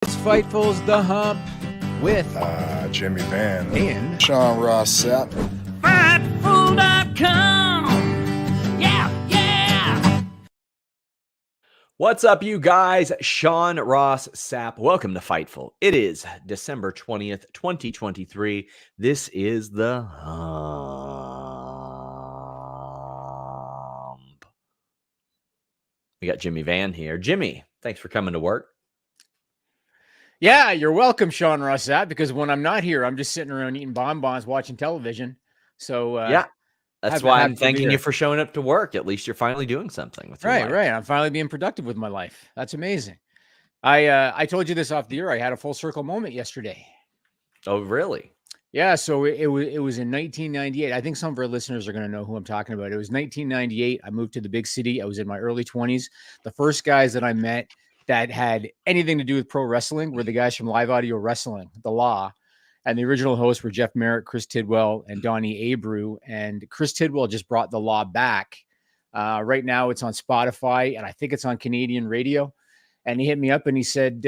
It's Fightful's The Hump with Jimmy Van and Sean Ross Sapp. Fightful.com. Yeah. What's up, you guys? Sean Ross Sapp. Welcome to Fightful. It is December 20th, 2023. This is the Hump. We got Jimmy Van here. Jimmy, thanks for coming to work. yeah, you're welcome, Sean Ross Sapp, because when I'm not here, I'm just sitting around eating bonbons, watching television. So Yeah, that's why I'm thanking you for showing up to work. At least you're finally doing something with your life. Right. I'm finally being productive with my life. That's amazing. I told you this off the air. I had a full circle moment yesterday. Oh, really? Yeah, so it was in 1998. I think some of our listeners are going to know who I'm talking about. It was 1998. I moved to the big city. I was in my early 20s. The first guys that I met that had anything to do with pro wrestling were the guys from Live Audio Wrestling, The Law. And the original hosts were Jeff Merritt, Chris Tidwell, and Donnie Abreu. And Chris Tidwell just brought The Law back. Right now it's on Spotify, and I think it's on Canadian radio. And he hit me up and he said,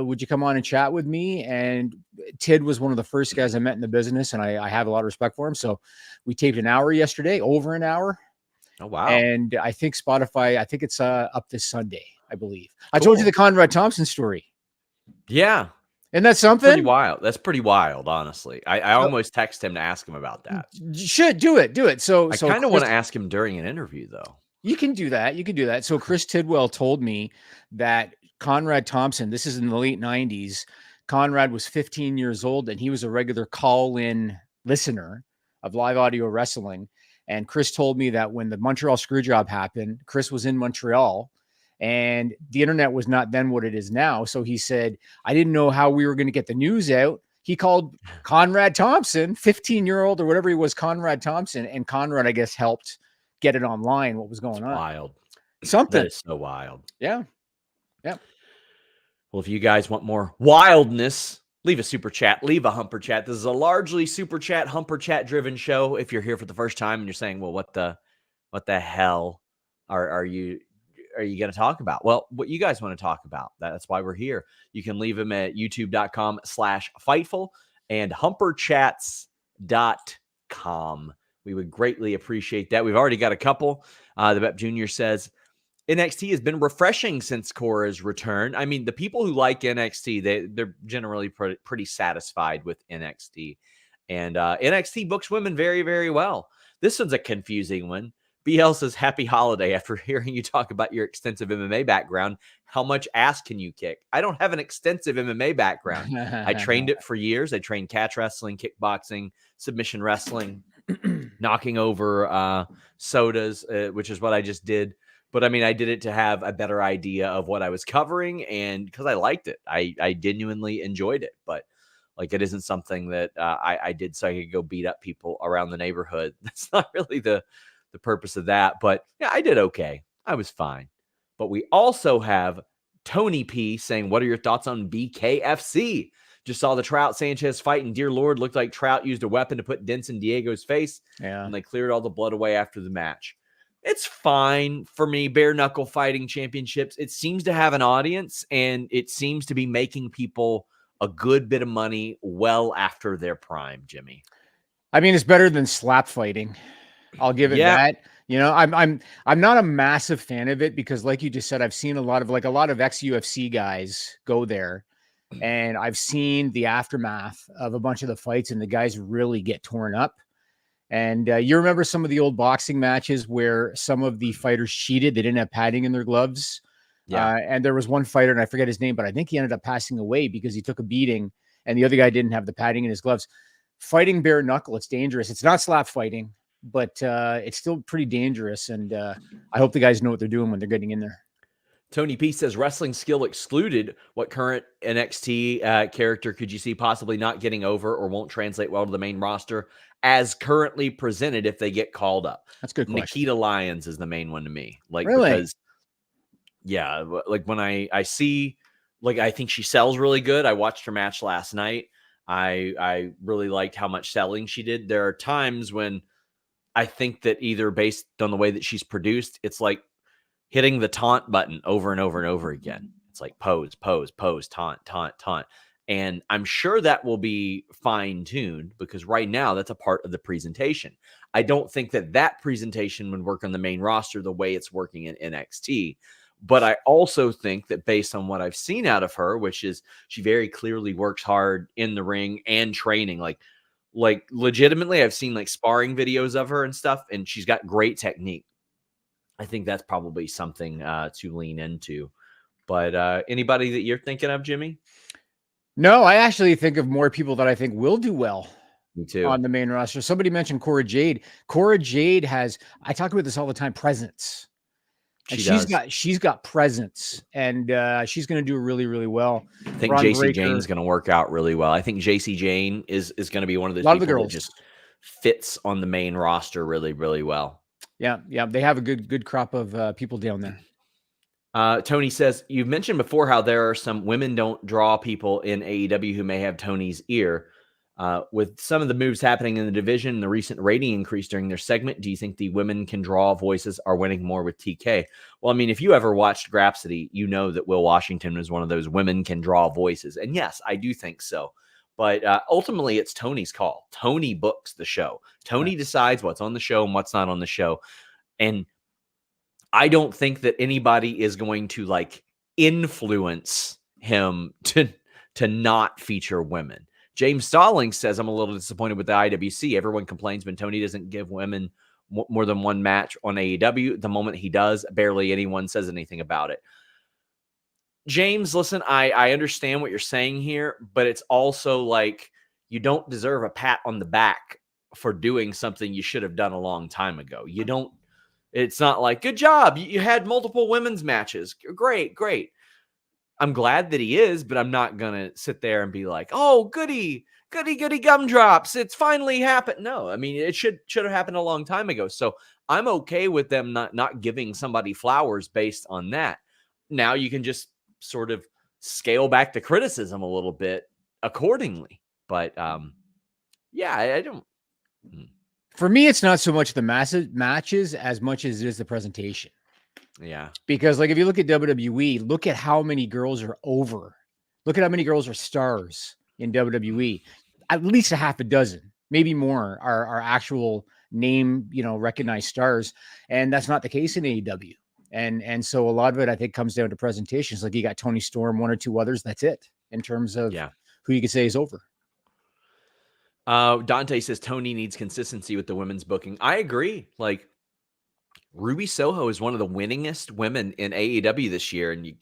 would you come on and chat with me? And Tid was one of the first guys I met in the business, and I have a lot of respect for him. So we taped an hour yesterday, over an hour. Oh, wow. And I think Spotify, I think it's up this Sunday, I believe. I told you the Conrad Thompson story. Yeah. Isn't that something? Pretty wild. That's pretty wild, honestly. I almost text him to ask him about that. You should do it. So I kind of want to ask him during an interview, though. You can do that. So Chris Tidwell told me that Conrad Thompson, this is in the late 90s, Conrad was 15 years old and he was a regular call-in listener of Live Audio Wrestling. And Chris told me that when the Montreal Screwjob happened, Chris was in Montreal and the internet was not then what it is now. So he said, I didn't know how we were going to get the news out. He called Conrad Thompson, 15-year-old or whatever he was, Conrad Thompson. And Conrad, I guess, helped get it online, what was going on. Wild. Something. That is so wild. Yeah. Well, if you guys want more wildness, leave a super chat, leave a humper chat. This is a largely super chat, humper chat driven show. If you're here for the first time and you're saying, well, what the hell are you going to talk about? Well, what you guys want to talk about. That's why we're here. You can leave them at youtube.com/Fightful and humperchats.com. We would greatly appreciate that. We've already got a couple. The Bep Jr. says, NXT has been refreshing since Cora's return. I mean, the people who like NXT, they're generally pretty satisfied with NXT. And NXT books women very, very well. This one's a confusing one. BL says, happy holiday. After hearing you talk about your extensive MMA background, how much ass can you kick? I don't have an extensive MMA background. I trained it for years. I trained catch wrestling, kickboxing, submission wrestling, knocking over sodas, which is what I just did. But I mean, I did it to have a better idea of what I was covering and because I liked it. I genuinely enjoyed it. But like, it isn't something that I did so I could go beat up people around the neighborhood. That's not really the purpose of that. But yeah, I did okay. I was fine. But we also have Tony P saying, what are your thoughts on BKFC? Just saw the Trout Sanchez fight, and dear Lord, looked like Trout used a weapon to put dents in Diego's face. Yeah. And they cleared all the blood away after the match. It's fine for me. Bare knuckle fighting championships. It seems to have an audience, and it seems to be making people a good bit of money well after their prime, Jimmy. I mean, it's better than slap fighting. I'll give it that. You know, I'm not a massive fan of it because, like you just said, I've seen a lot of ex-UFC guys go there, and I've seen the aftermath of a bunch of the fights, and the guys really get torn up. And you remember some of the old boxing matches where some of the fighters cheated. They didn't have padding in their gloves. Yeah. And there was one fighter, and I forget his name, but I think he ended up passing away because he took a beating and the other guy didn't have the padding in his gloves. Fighting bare knuckle, it's dangerous. It's not slap fighting, but it's still pretty dangerous. And I hope the guys know what they're doing when they're getting in there. Tony P says, wrestling skill excluded. What current NXT character could you see possibly not getting over or won't translate well to the main roster as currently presented if they get called up? That's a good question. Nikita Lyons is the main one to me. Like, really? Because, yeah, like when I see, like, I think she sells really good. I watched her match last night. I really liked how much selling she did. There are times when I think that either based on the way that she's produced, it's like hitting the taunt button over and over and over again. It's like pose, pose, pose, taunt, taunt, taunt. And I'm sure that will be fine-tuned because right now that's a part of the presentation. I don't think that presentation would work on the main roster the way it's working in NXT. But I also think that based on what I've seen out of her, which is she very clearly works hard in the ring and training, like legitimately, I've seen like sparring videos of her and stuff, and she's got great technique. I think that's probably something to lean into. But anybody that you're thinking of, Jimmy? No, I actually think of more people that I think will do well. Me too. On the main roster. Somebody mentioned Cora Jade. Cora Jade has, I talk about this all the time, presence. And she's got presence, and she's going to do really, really well. I think JC Jane's going to work out really well. I think JC Jane is going to be one of those people that just fits on the main roster really, really well. Yeah, they have a good crop of people down there. Tony says, you've mentioned before how there are some women don't draw people in AEW who may have Tony's ear. With some of the moves happening in the division and the recent rating increase during their segment, do you think the women can draw voices are winning more with TK? Well, I mean, if you ever watched Grapsody, you know that Will Washington is one of those women can draw voices. And yes, I do think so. But ultimately, it's Tony's call. Tony books the show. Tony decides what's on the show and what's not on the show. And I don't think that anybody is going to like influence him to not feature women. James Stallings says, I'm a little disappointed with the IWC. Everyone complains when Tony doesn't give women more than one match on AEW. The moment he does, barely anyone says anything about it. James, listen, I understand what you're saying here, but it's also like you don't deserve a pat on the back for doing something you should have done a long time ago. You don't. It's not like, good job. You had multiple women's matches. Great. I'm glad that he is, but I'm not going to sit there and be like, oh, goody gumdrops. It's finally happened. No, I mean, it should have happened a long time ago. So I'm okay with them not giving somebody flowers based on that. Now you can just sort of scale back the criticism a little bit accordingly. But yeah, I don't. For me, it's not so much the massive matches as much as it is the presentation. Yeah. Because like if you look at WWE, look at how many girls are over. Look at how many girls are stars in WWE. At least a half a dozen, maybe more, are actual name, recognized stars. And that's not the case in AEW. And so a lot of it, I think, comes down to presentations. Like you got Tony Storm, one or two others. That's it in terms of who you could say is over. Dante says Tony needs consistency with the women's booking. I agree. Like Ruby Soho is one of the winningest women in AEW this year, and you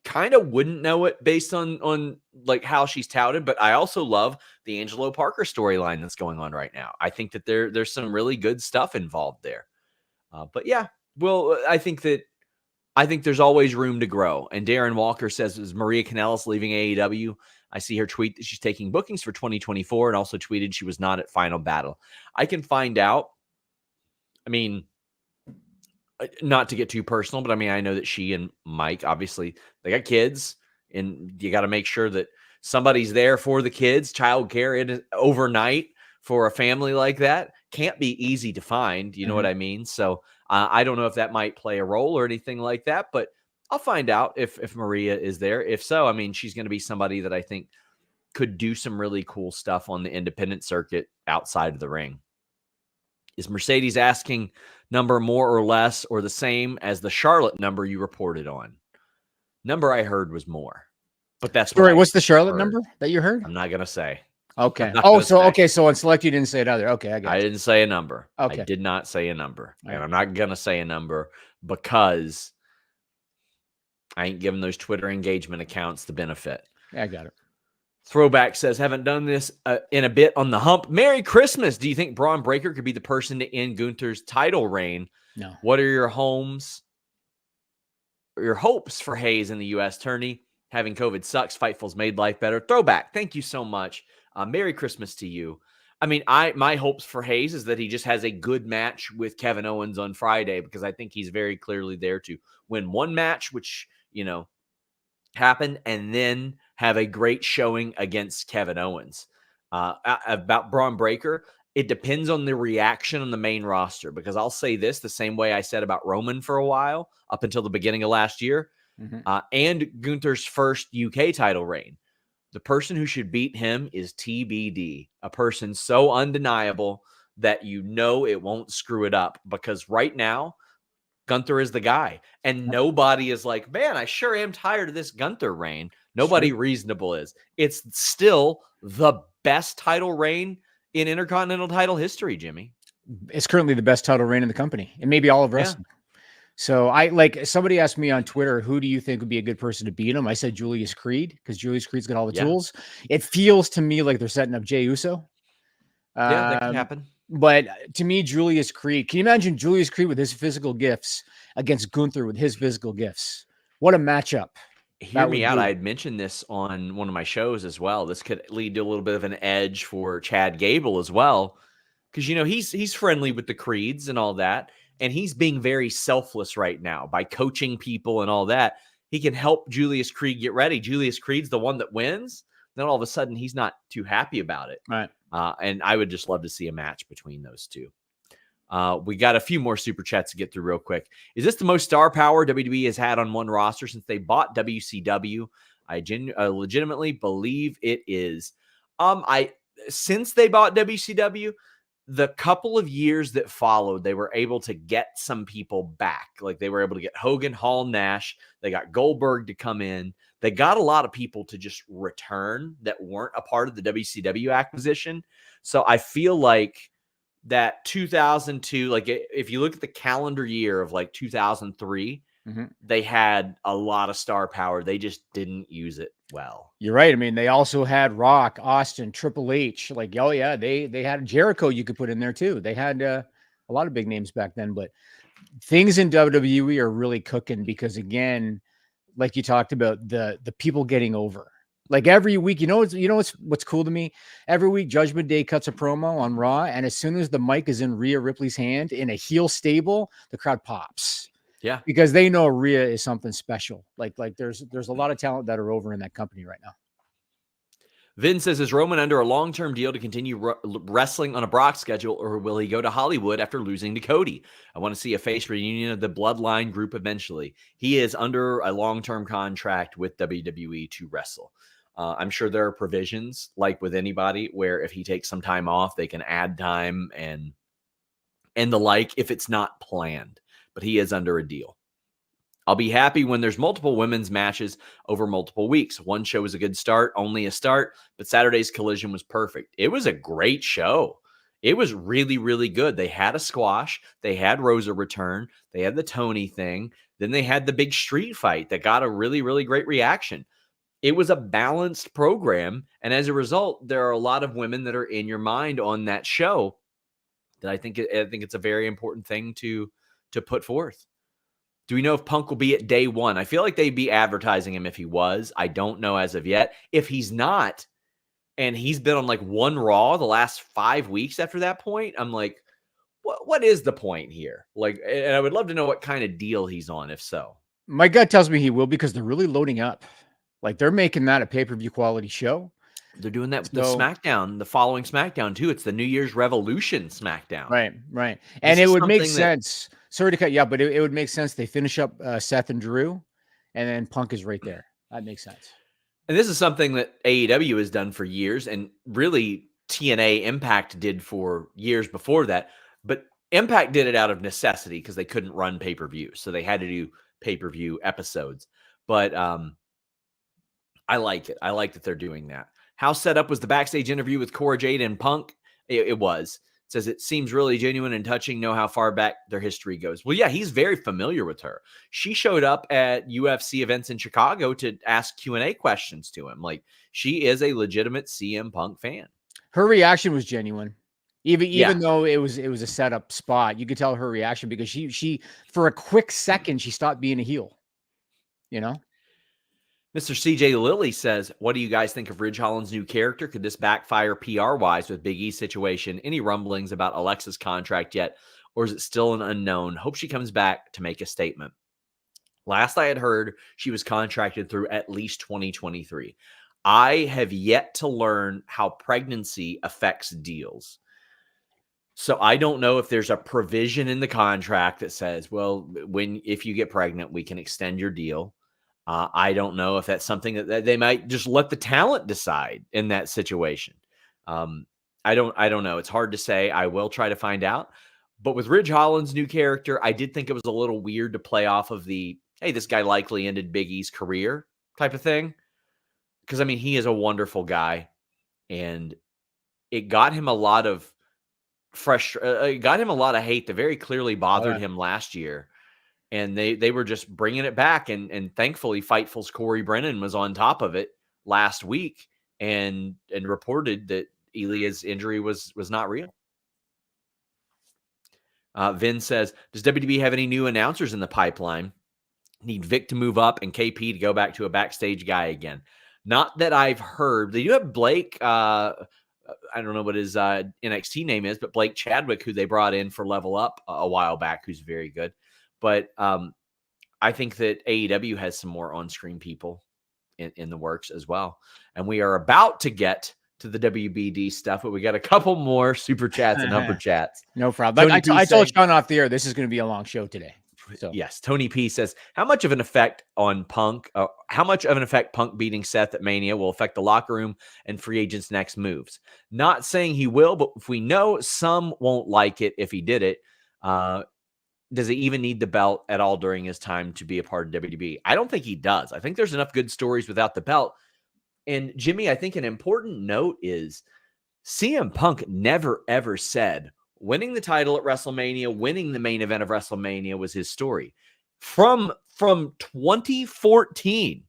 kind of wouldn't know it based on like how she's touted. But I also love the Angelo Parker storyline that's going on right now. I think that there's some really good stuff involved there. But yeah, well, I think there's always room to grow. And Darren Walker says, is Maria Kanellis leaving AEW? I see her tweet that she's taking bookings for 2024 and also tweeted she was not at Final Battle. I can find out. I mean, not to get too personal, but I mean, I know that she and Mike, obviously, they got kids, and you got to make sure that somebody's there for the kids. Childcare overnight for a family like that can't be easy to find. You know what I mean? So I don't know if that might play a role or anything like that, but I'll find out if Maria is there. If so, I mean, she's going to be somebody that I think could do some really cool stuff on the independent circuit outside of the ring. Is Mercedes asking number more or less or the same as the Charlotte number you reported on? Number I heard was more, but that's sorry. What's the Charlotte number that you heard? I'm not going to say. Okay. Oh, so say. Okay. So on Select, you didn't say it either. Okay, I got I didn't say a number. Okay. I did not say a number, and I'm not going to say a number because I ain't giving those Twitter engagement accounts the benefit. Yeah, I got it. Throwback says, haven't done this in a bit on the hump. Merry Christmas. Do you think Braun Breaker could be the person to end Gunther's title reign? No. What are your hopes for Hayes in the U.S. tourney? Having COVID sucks. Fightful's made life better. Throwback. Thank you so much. Merry Christmas to you. I mean, my hopes for Hayes is that he just has a good match with Kevin Owens on Friday, because I think he's very clearly there to win one match, which, happened, and then have a great showing against Kevin Owens. About Braun Breaker, it depends on the reaction on the main roster, because I'll say this the same way I said about Roman for a while, up until the beginning of last year. and Gunther's first UK title reign. The person who should beat him is TBD, a person so undeniable that you know it won't screw it up, because right now, Gunther is the guy. And nobody is like, man, I sure am tired of this Gunther reign. Nobody reasonable is. It's still the best title reign in Intercontinental title history, Jimmy. It's currently the best title reign in the company, and maybe all of wrestling. So somebody asked me on Twitter, who do you think would be a good person to beat him? I said Julius Creed, because Julius Creed's got all the tools. It feels to me like they're setting up Jey Uso. Yeah, that could happen. But to me, Julius Creed, can you imagine Julius Creed with his physical gifts against Gunther with his physical gifts? What a matchup. Hear me out. I had mentioned this on one of my shows as well. This could lead to a little bit of an edge for Chad Gable as well, because, you know, he's friendly with the Creeds and all that, and he's being very selfless right now by coaching people and all that. He can help Julius Creed get ready. Julius Creed's the one that wins. Then all of a sudden, he's not too happy about it. Right. And I would just love to see a match between those two. We got a few more super chats to get through real quick. Is this the most star power WWE has had on one roster since they bought WCW? I legitimately believe it is. Since they bought WCW, the couple of years that followed, they were able to get some people back. Like, they were able to get Hogan, Hall, Nash. They got Goldberg to come in. They got a lot of people to just return that weren't a part of the WCW acquisition. So I feel like that 2002, like if you look at the calendar year of like 2003, they had a lot of star power. They just didn't use it well. You're right. I mean, they also had Rock, Austin, Triple H. Like, oh yeah, they had Jericho you could put in there too. They had a lot of big names back then. But things in WWE are really cooking because, again, like you talked about, the people getting over. Like every week, what's cool to me? Every week, Judgment Day cuts a promo on Raw, and as soon as the mic is in Rhea Ripley's hand in a heel stable, the crowd pops. Yeah, because they know Rhea is something special. Like there's a lot of talent that are over in that company right now. Vin says, is Roman under a long-term deal to continue wrestling on a Brock schedule, or will he go to Hollywood after losing to Cody? I want to see a face reunion of the Bloodline group eventually. He is under a long-term contract with WWE to wrestle. I'm sure there are provisions, like with anybody, where if he takes some time off, they can add time and the like if it's not planned. But he is under a deal. I'll be happy when there's multiple women's matches over multiple weeks. One show was a good start, only a start, but Saturday's Collision was perfect. It was a great show. It was really, really good. They had a squash. They had Rosa return. They had the Tony thing. Then they had the big street fight that got a really, really great reaction. It was a balanced program, and as a result, there are a lot of women that are in your mind on that show that I think it's a very important thing to put forth. Do we know if Punk will be at day one? I feel like they'd be advertising him if he was. I don't know as of yet. If he's not, and he's been on like one Raw the last 5 weeks after that point, I'm like, what is the point here? Like, and I would love to know what kind of deal he's on, if so. My gut tells me he will, because they're really loading up. Like, they're making that a pay-per-view quality show. They're doing that with the SmackDown, the following SmackDown too. It's the New Year's Revolution SmackDown. Right. And it would make sense. Sorry to cut you up, but it would make sense. They finish up Seth and Drew, and then Punk is right there. That makes sense. And this is something that AEW has done for years, and really TNA Impact did for years before that. But Impact did it out of necessity because they couldn't run pay-per-view, so they had to do pay-per-view episodes. But I like it. I like that they're doing that. How set up was the backstage interview with Cora Jade and Punk? It was. It says it seems really genuine and touching, know how far back their history goes. Well, yeah, he's very familiar with her. She showed up at UFC events in Chicago to ask Q&A questions to him. Like, she is a legitimate CM Punk fan. Her reaction was genuine. Even though it was a setup spot, you could tell her reaction, because she for a quick second, she stopped being a heel. You know? Mr. CJ Lilly says, what do you guys think of Ridge Holland's new character? Could this backfire PR-wise with Big E's situation? Any rumblings about Alexa's contract yet? Or is it still an unknown? Hope she comes back to make a statement. Last I had heard, she was contracted through at least 2023. I have yet to learn how pregnancy affects deals. So I don't know if there's a provision in the contract that says, well, if you get pregnant, we can extend your deal. I don't know if that's something that they might just let the talent decide in that situation. I don't know. It's hard to say. I will try to find out. But with Ridge Holland's new character, I did think it was a little weird to play off of the, hey, this guy likely ended Big E's career type of thing. Because, I mean, he is a wonderful guy. And it got him a lot of got him a lot of hate that very clearly bothered him last year. And they were just bringing it back. And thankfully, Fightful's Corey Brennan was on top of it last week and reported that Ilya's injury was not real. Vin says, does WB have any new announcers in the pipeline? Need Vic to move up and KP to go back to a backstage guy again. Not that I've heard. They do have Blake. I don't know what his NXT name is, but Blake Chadwick, who they brought in for Level Up a while back, who's very good. But I think that AEW has some more on-screen people in the works as well. And we are about to get to the WBD stuff, but we got a couple more super chats and Humper chats. No problem. I told Sean off the air, this is going to be a long show today. So. Yes. Tony P says, how much of an effect on Punk, how much of an effect Punk beating Seth at Mania will affect the locker room and free agents' next moves? Not saying he will, but if we know some won't like it if he did it, does he even need the belt at all during his time to be a part of WWE? I don't think he does. I think there's enough good stories without the belt. And Jimmy, I think an important note is CM Punk never, ever said winning the title at WrestleMania, winning the main event of WrestleMania was his story. From 2014,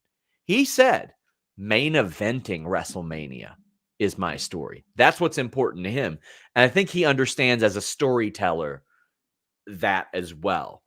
he said main eventing WrestleMania is my story. That's what's important to him. And I think he understands as a storyteller that as well.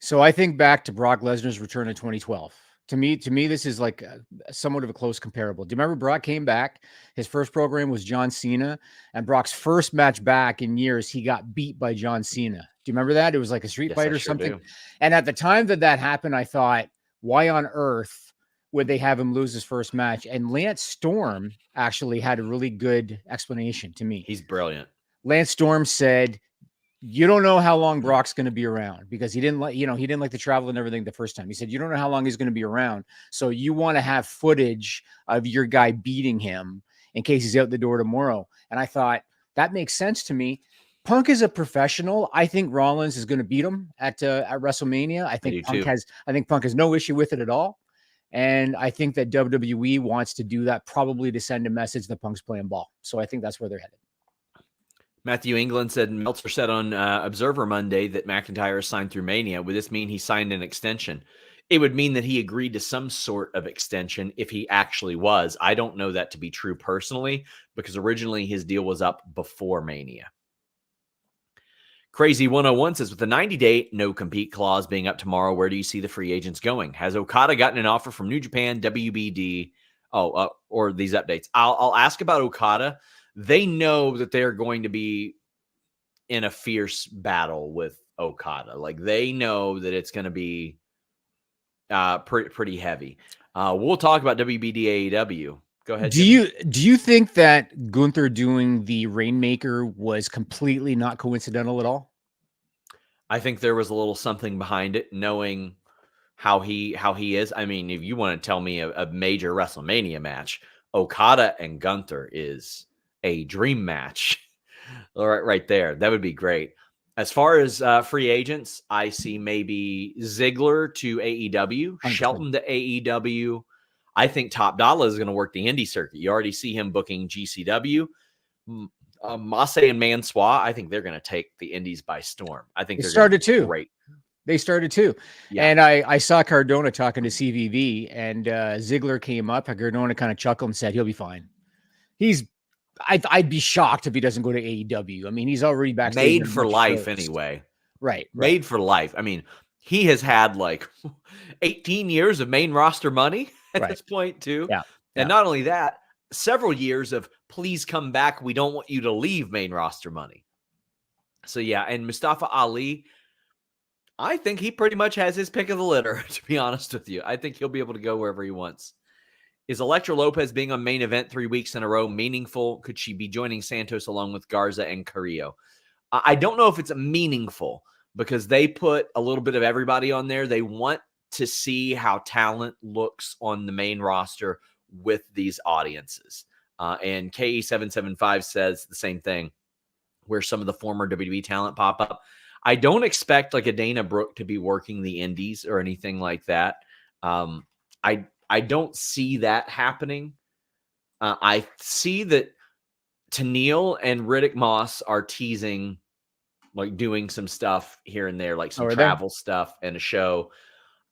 So I think back to Brock Lesnar's return in 2012. To me, this is like somewhat of a close comparable. Do you remember Brock came back? His first program was John Cena, and Brock's first match back in years, he got beat by John Cena. Do you remember that? It was like a street fight or something. Do. And at the time that happened, I thought, why on earth would they have him lose his first match? And Lance Storm actually had a really good explanation to me. He's brilliant. Lance Storm said, you don't know how long Brock's going to be around, because he didn't like to travel and everything the first time. He said, you don't know how long he's going to be around. So you want to have footage of your guy beating him in case he's out the door tomorrow. And I thought that makes sense to me. Punk is a professional. I think Rollins is going to beat him at WrestleMania. I think Punk has no issue with it at all. And I think that WWE wants to do that, probably to send a message that Punk's playing ball. So I think that's where they're headed. Matthew England said, Meltzer said on Observer Monday that McIntyre signed through Mania. Would this mean he signed an extension? It would mean that he agreed to some sort of extension if he actually was. I don't know that to be true personally, because originally his deal was up before Mania. Crazy 101 says, with the 90-day no-compete clause being up tomorrow, where do you see the free agents going? Has Okada gotten an offer from New Japan, WBD, or these updates? I'll ask about Okada. They know that they're going to be in a fierce battle with Okada. Like, they know that it's going to be pretty heavy. We'll talk about WBD AEW. Go ahead. Do you think that Gunther doing the Rainmaker was completely not coincidental at all? I think there was a little something behind it, knowing how he is. I mean, if you want to tell me a major WrestleMania match, Okada and Gunther is a dream match. All right there. That would be great. As far as free agents, I see maybe Ziggler to AEW, 100%. Shelton to AEW. I think Top Dollar is going to work the indie circuit. You already see him booking GCW. Massey and Mansois, I think they're going to take the indies by storm. I think they're started too. Great. They started too. Yeah. And I saw Cardona talking to CVV, and Ziggler came up. Cardona kind of chuckled and said, he'll be fine. I'd be shocked if he doesn't go to AEW. I mean, he's already backstage. Made for life anyway. Right. Made for life. I mean, he has had like 18 years of main roster money at this point too. Yeah. And not only that, several years of please come back. We don't want you to leave main roster money. So yeah. And Mustafa Ali, I think he pretty much has his pick of the litter, to be honest with you. I think he'll be able to go wherever he wants. Is Elektra Lopez being on main event 3 weeks in a row meaningful? Could she be joining Santos along with Garza and Carrillo? I don't know if it's meaningful, because they put a little bit of everybody on there. They want to see how talent looks on the main roster with these audiences. And KE775 says the same thing, where some of the former WWE talent pop up. I don't expect like a Dana Brooke to be working the indies or anything like that. I don't see that happening. I see that Tenille and Riddick Moss are teasing, like doing some stuff here and there, like some travel stuff and a show.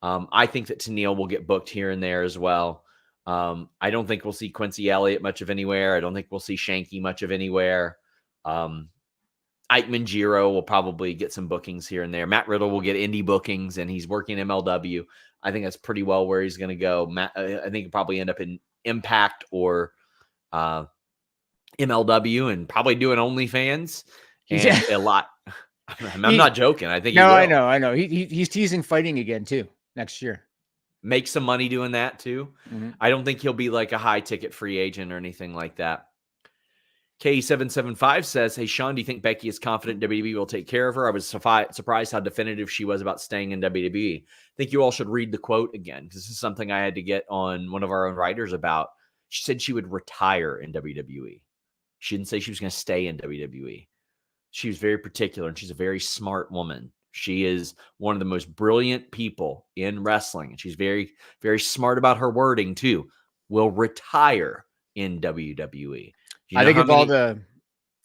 I think that Tenille will get booked here and there as well. I don't think we'll see Quincy Elliott much of anywhere. I don't think we'll see Shanky much of anywhere. Ike Manjiro will probably get some bookings here and there. Matt Riddle will get indie bookings, and he's working MLW. I think that's pretty well where he's going to go. I think he'll probably end up in Impact or MLW, and probably doing OnlyFans and a lot. I'm not joking. I think I know. He's teasing fighting again too next year. Make some money doing that too. Mm-hmm. I don't think he'll be like a high ticket free agent or anything like that. K775 says, hey, Sean, do you think Becky is confident WWE will take care of her? I was surprised how definitive she was about staying in WWE. I think you all should read the quote again, because this is something I had to get on one of our own writers about. She said she would retire in WWE. She didn't say she was going to stay in WWE. She was very particular, and she's a very smart woman. She is one of the most brilliant people in wrestling, and she's very, very smart about her wording too. Will retire in WWE. I think of all the,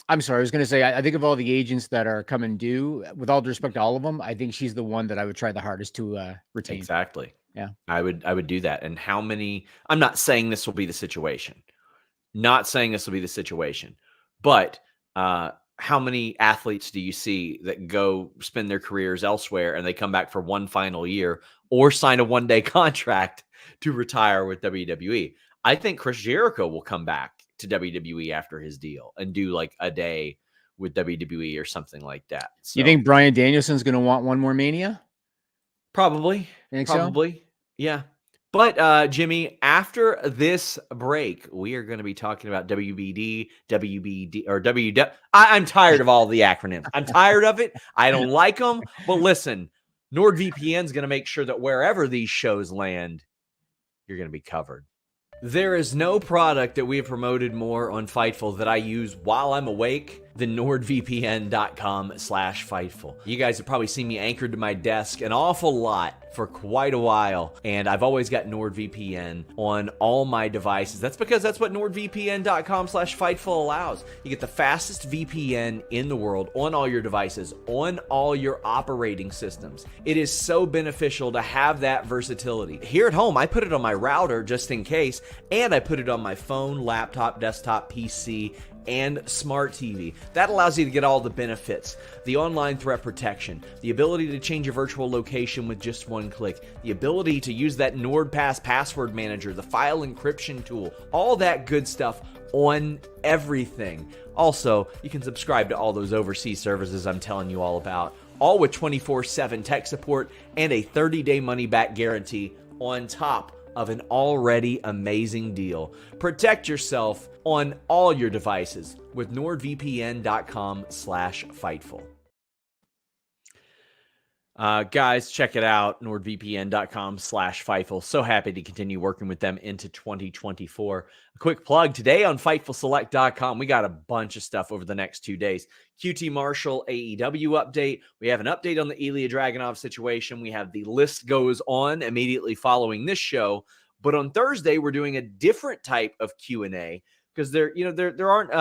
I'm sorry, I was going to say, I think of all the agents that are coming due, with all due respect to all of them, I think she's the one that I would try the hardest to retain. Exactly. Yeah. I would do that. And how many, I'm not saying this will be the situation. Not saying this will be the situation. But how many athletes do you see that go spend their careers elsewhere and they come back for one final year or sign a one-day contract to retire with WWE? I think Chris Jericho will come back to WWE after his deal and do like a day with WWE or something like that. So, you think Bryan Danielson's going to want one more Mania? Probably. Probably. So? Yeah. But Jimmy, after this break, we are going to be talking about WBD, or WW. I'm tired of all the acronyms. I'm tired of it. I don't like them. But listen, NordVPN is going to make sure that wherever these shows land, you're going to be covered. There is no product that we have promoted more on Fightful that I use while I'm awake than NordVPN.com/Fightful. You guys have probably seen me anchored to my desk an awful lot for quite a while, and I've always got NordVPN on all my devices. That's because that's what NordVPN.com/Fightful allows. You get the fastest VPN in the world on all your devices, on all your operating systems. It is so beneficial to have that versatility. Here at home, I put it on my router just in case, and I put it on my phone, laptop, desktop, PC, and smart TV. That allows you to get all the benefits: the online threat protection, the ability to change your virtual location with just one click, the ability to use that NordPass password manager, the file encryption tool, all that good stuff on everything. Also, you can subscribe to all those overseas services I'm telling you all about, all with 24/7 tech support and a 30-day money-back guarantee on top of an already amazing deal. Protect yourself on all your devices with NordVPN.com/Fightful. Guys, check it out, NordVPN.com/Fightful. So happy to continue working with them into 2024. A quick plug today on FightfulSelect.com. We got a bunch of stuff over the next 2 days. QT Marshall AEW update. We have an update on the Ilya Dragunov situation. We have the list goes on immediately following this show. But on Thursday, we're doing a different type of Q&A, because there aren't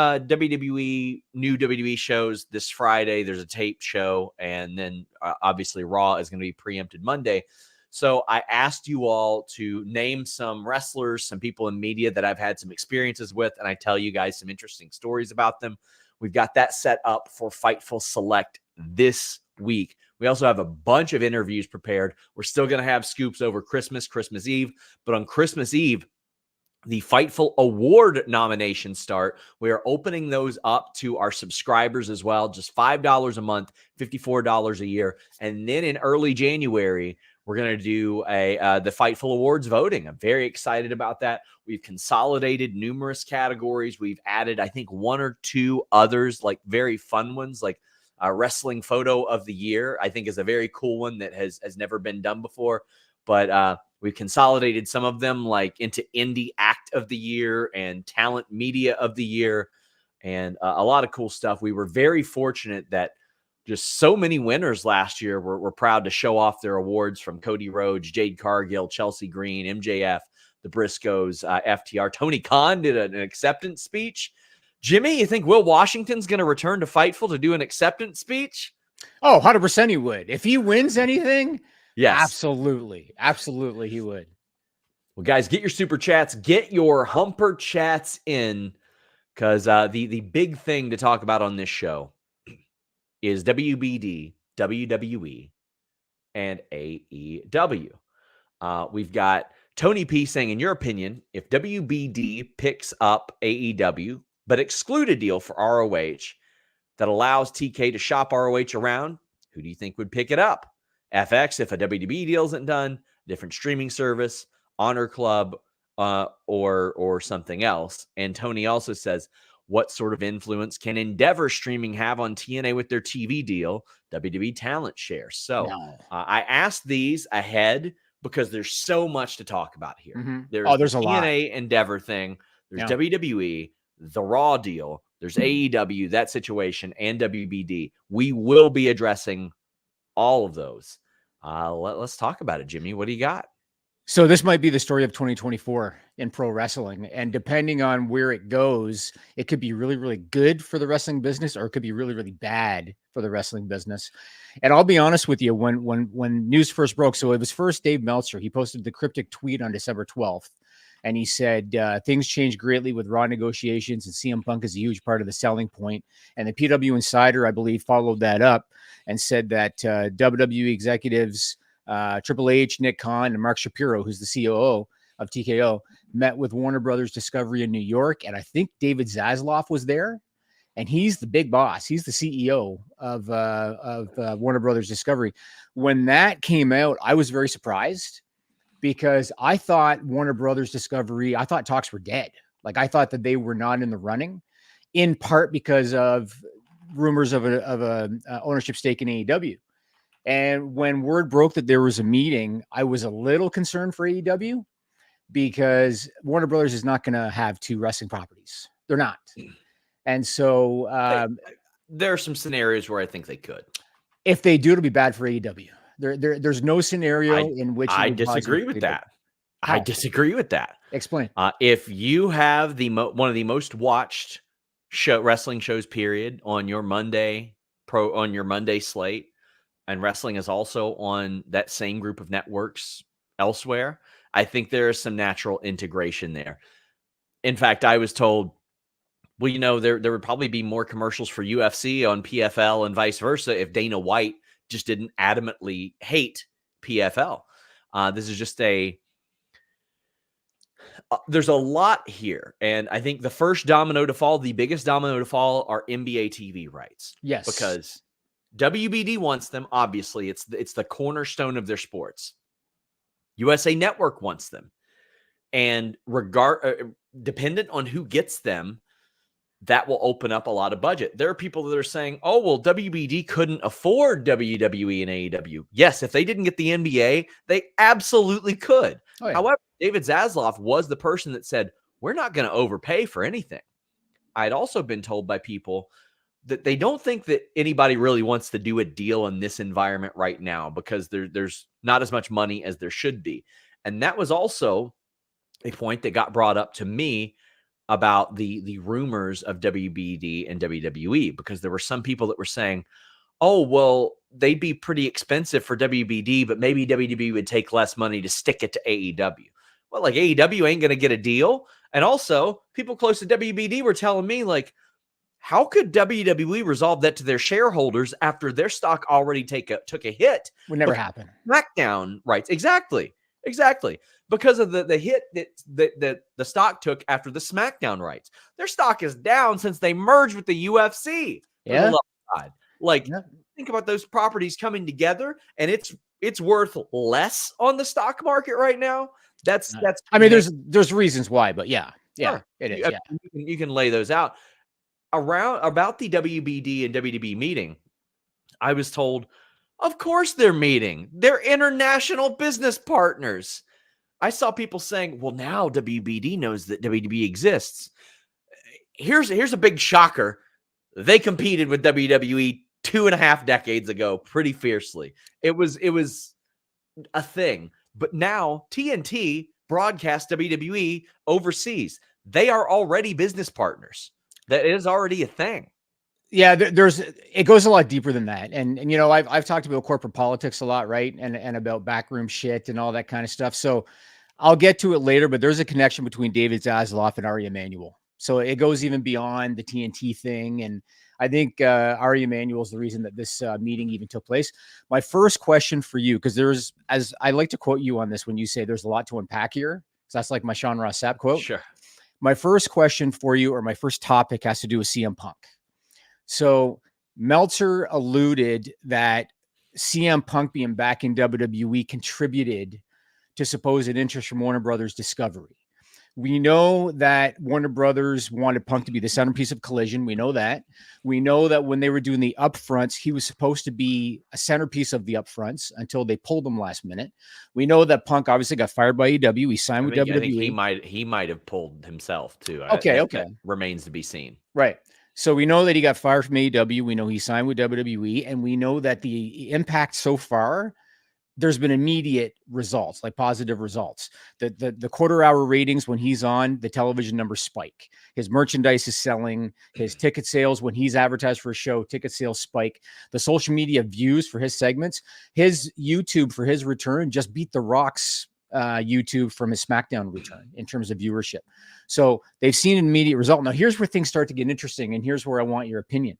new WWE shows this Friday. There's a tape show, and then obviously Raw is going to be preempted Monday. So I asked you all to name some wrestlers, some people in media that I've had some experiences with, and I tell you guys some interesting stories about them. We've got that set up for Fightful Select this week. We also have a bunch of interviews prepared. We're still going to have scoops over Christmas Eve, but on Christmas Eve, the Fightful Award nominations start. We are opening those up to our subscribers as well, just $5 a month, $54 a year. And then in early January, we're going to do the Fightful Awards voting. I'm very excited about that. We've consolidated numerous categories. We've added, I think, one or two others, like very fun ones, like Wrestling Photo of the Year, I think is a very cool one that has never been done before. but we've consolidated some of them like into Indie Act of the Year and Talent Media of the Year, and a lot of cool stuff. We were very fortunate that just so many winners last year were proud to show off their awards, from Cody Rhodes, Jade Cargill, Chelsea Green, MJF, the Briscoes, FTR. Tony Khan did an acceptance speech. Jimmy, you think Will Washington's going to return to Fightful to do an acceptance speech? Oh, 100% he would. If he wins anything, yes. Absolutely. Absolutely he would. Well, guys, get your super chats. Get your Humper chats in, because the big thing to talk about on this show is WBD, WWE, and AEW. We've got Tony P saying, in your opinion, if WBD picks up AEW, but exclude a deal for ROH that allows TK to shop ROH around, who do you think would pick it up? FX, if a WWE deal isn't done, different streaming service, Honor Club, or something else. And Tony also says, what sort of influence can Endeavor Streaming have on TNA with their TV deal, WWE Talent Share? So I asked these ahead because there's so much to talk about here. Mm-hmm. There's a TNA lot. Endeavor thing. There's WWE, the Raw deal. There's AEW, that situation, and WBD. We will be addressing all of those. Let's talk about it, Jimmy. What do you got? So this might be the story of 2024 in pro wrestling. And depending on where it goes, it could be really, really good for the wrestling business, or it could be really, really bad for the wrestling business. And I'll be honest with you, when news first broke, so it was first Dave Meltzer. He posted the cryptic tweet on December 12th. And he said, things changed greatly with Raw negotiations, and CM Punk is a huge part of the selling point. And the PW Insider, I believe, followed that up and said that WWE executives, Triple H, Nick Khan, and Mark Shapiro, who's the COO of TKO, met with Warner Brothers Discovery in New York. And I think David Zaslav was there. And he's the big boss. He's the CEO of Warner Brothers Discovery. When that came out, I was very surprised, because I thought Warner Brothers Discovery, I thought talks were dead. Like, I thought that they were not in the running, in part because of rumors of a ownership stake in AEW. And when word broke that there was a meeting, I was a little concerned for AEW, because Warner Brothers is not going to have two wrestling properties. They're not. And so there are some scenarios where I think they could. If they do, it'll be bad for AEW. There's no scenario in which I disagree with that. How? I disagree with that. Explain. If you have one of the most watched wrestling shows, period, on your Monday slate, and wrestling is also on that same group of networks elsewhere, I think there is some natural integration there. In fact, I was told, well, there would probably be more commercials for UFC on PFL and vice versa if Dana White just didn't adamantly hate PFL. This is just there's a lot here. And I think the first domino to fall, the biggest domino to fall, are NBA TV rights. Yes. Because WBD wants them. Obviously, it's the cornerstone of their sports. USA Network wants them. And dependent on who gets them, that will open up a lot of budget. There are people that are saying, oh, well, WBD couldn't afford WWE and AEW. Yes, if they didn't get the NBA, they absolutely could. Oh, yeah. However, David Zaslav was the person that said, we're not going to overpay for anything. I'd also been told by people that they don't think that anybody really wants to do a deal in this environment right now, because there's not as much money as there should be. And that was also a point that got brought up to me about the rumors of WBD and WWE, because there were some people that were saying, oh, well, they'd be pretty expensive for WBD, but maybe WWE would take less money to stick it to AEW. Well, like, AEW ain't going to get a deal. And also, people close to WBD were telling me, like, how could WWE resolve that to their shareholders after their stock already took a hit? Would never happen. SmackDown rights. Exactly. Because of the hit that the stock took after the SmackDown rights. Their stock is down since they merged with the UFC. Yeah. Think about those properties coming together, and it's worth less on the stock market right now. That's. I mean, there's reasons why, but yeah, sure. It is. Yeah, you can lay those out. About the WBD and WWE meeting, I was told, Of course they're meeting. They're international business partners. I saw people saying, well, now WBD knows that WWE exists. Here's a big shocker. They competed with WWE 2.5 decades ago pretty fiercely. It was a thing. But now TNT broadcasts WWE overseas. They are already business partners. That is already a thing. Yeah, it goes a lot deeper than that. And you know, I've talked about corporate politics a lot, right? And about backroom shit and all that kind of stuff. So I'll get to it later, but there's a connection between David Zaslav and Ari Emanuel. So it goes even beyond the TNT thing. And I think Ari Emanuel is the reason that this meeting even took place. My first question for you, because as I like to quote you on this when you say there's a lot to unpack here, because that's like my Sean Ross Sapp quote. Sure. My first question for you, or my first topic, has to do with CM Punk. So Meltzer alluded that CM Punk being back in WWE contributed to supposed interest from Warner Brothers Discovery. We know that Warner Brothers wanted Punk to be the centerpiece of Collision. We know that. We know that when they were doing the upfronts, he was supposed to be a centerpiece of the upfronts until they pulled him last minute. We know that Punk obviously got fired by AEW. He signed with WWE. I think he might have pulled himself too. Okay. That remains to be seen. Right. So we know that he got fired from AEW. We know he signed with WWE, and we know that the impact so far, there's been immediate results, like positive results. The quarter hour ratings when he's on, the television numbers spike. His merchandise is selling. His ticket sales when he's advertised for a show, ticket sales spike. The social media views for his segments, his YouTube for his return just beat The Rock's YouTube from his SmackDown return in terms of viewership. So they've seen an immediate result. Now here's where things start to get interesting, and here's where I want your opinion.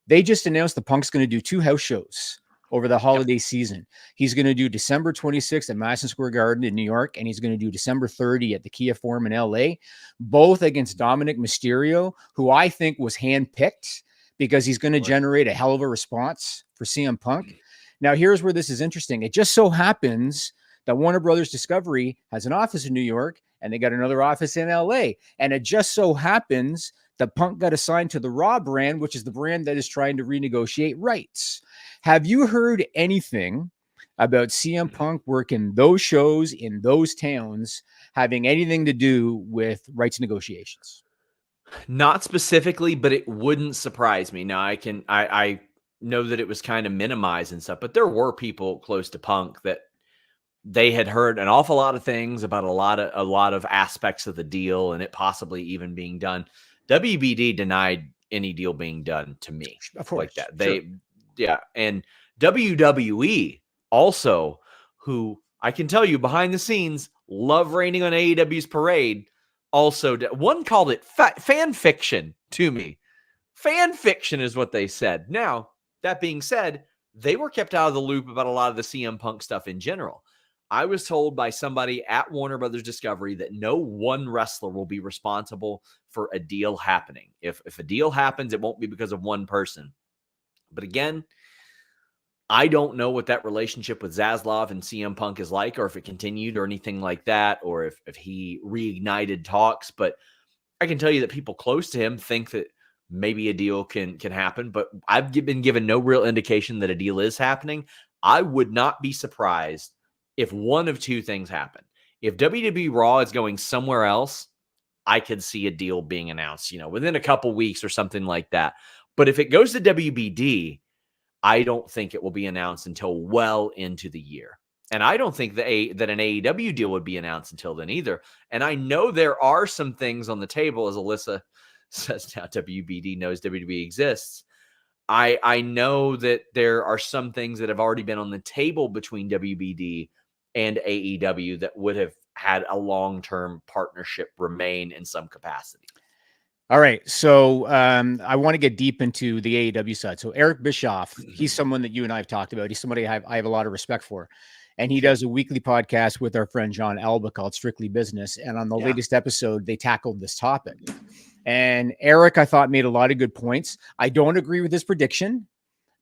They just announced the Punk's going to do 2 house shows over the holiday season. He's going to do December 26th at Madison Square Garden in New York, and he's going to do December 30 at the Kia Forum in LA, both against Dominic Mysterio, who I think was handpicked because he's going to generate a hell of a response for CM Punk. Now here's where this is interesting. It just so happens that Warner Brothers Discovery has an office in New York, and they got another office in LA. And it just so happens that Punk got assigned to the Raw brand, which is the brand that is trying to renegotiate rights. Have you heard anything about CM Punk working those shows in those towns having anything to do with rights negotiations? Not specifically, but it wouldn't surprise me. Now I know that it was kind of minimized and stuff, but there were people close to Punk that they had heard an awful lot of things about a lot of aspects of the deal and it possibly even being done. WBD denied any deal being done to me, of course, like that. Yeah. And WWE also, who I can tell you behind the scenes, love raining on AEW's parade. Also, one called it fan fiction to me. Fan fiction is what they said. Now, that being said, they were kept out of the loop about a lot of the CM Punk stuff in general. I was told by somebody at Warner Brothers Discovery that no one wrestler will be responsible for a deal happening. If a deal happens, it won't be because of one person. But again, I don't know what that relationship with Zaslav and CM Punk is like, or if it continued or anything like that, or if he reignited talks. But I can tell you that people close to him think that maybe a deal can happen, but I've been given no real indication that a deal is happening. I would not be surprised if one of two things happen. If WWE Raw is going somewhere else, I could see a deal being announced, within a couple weeks or something like that. But if it goes to WBD, I don't think it will be announced until well into the year. And I don't think that an AEW deal would be announced until then either. And I know there are some things on the table, as Alyssa says now WBD knows WWE exists. I know that there are some things that have already been on the table between WBD and AEW that would have had a long-term partnership remain in some capacity. All right. So I want to get deep into the AEW side. So Eric Bischoff, he's someone that you and I have talked about. He's somebody I have a lot of respect for. And he does a weekly podcast with our friend John Alba called Strictly Business. And on the latest episode, they tackled this topic. And Eric, I thought, made a lot of good points. I don't agree with his prediction,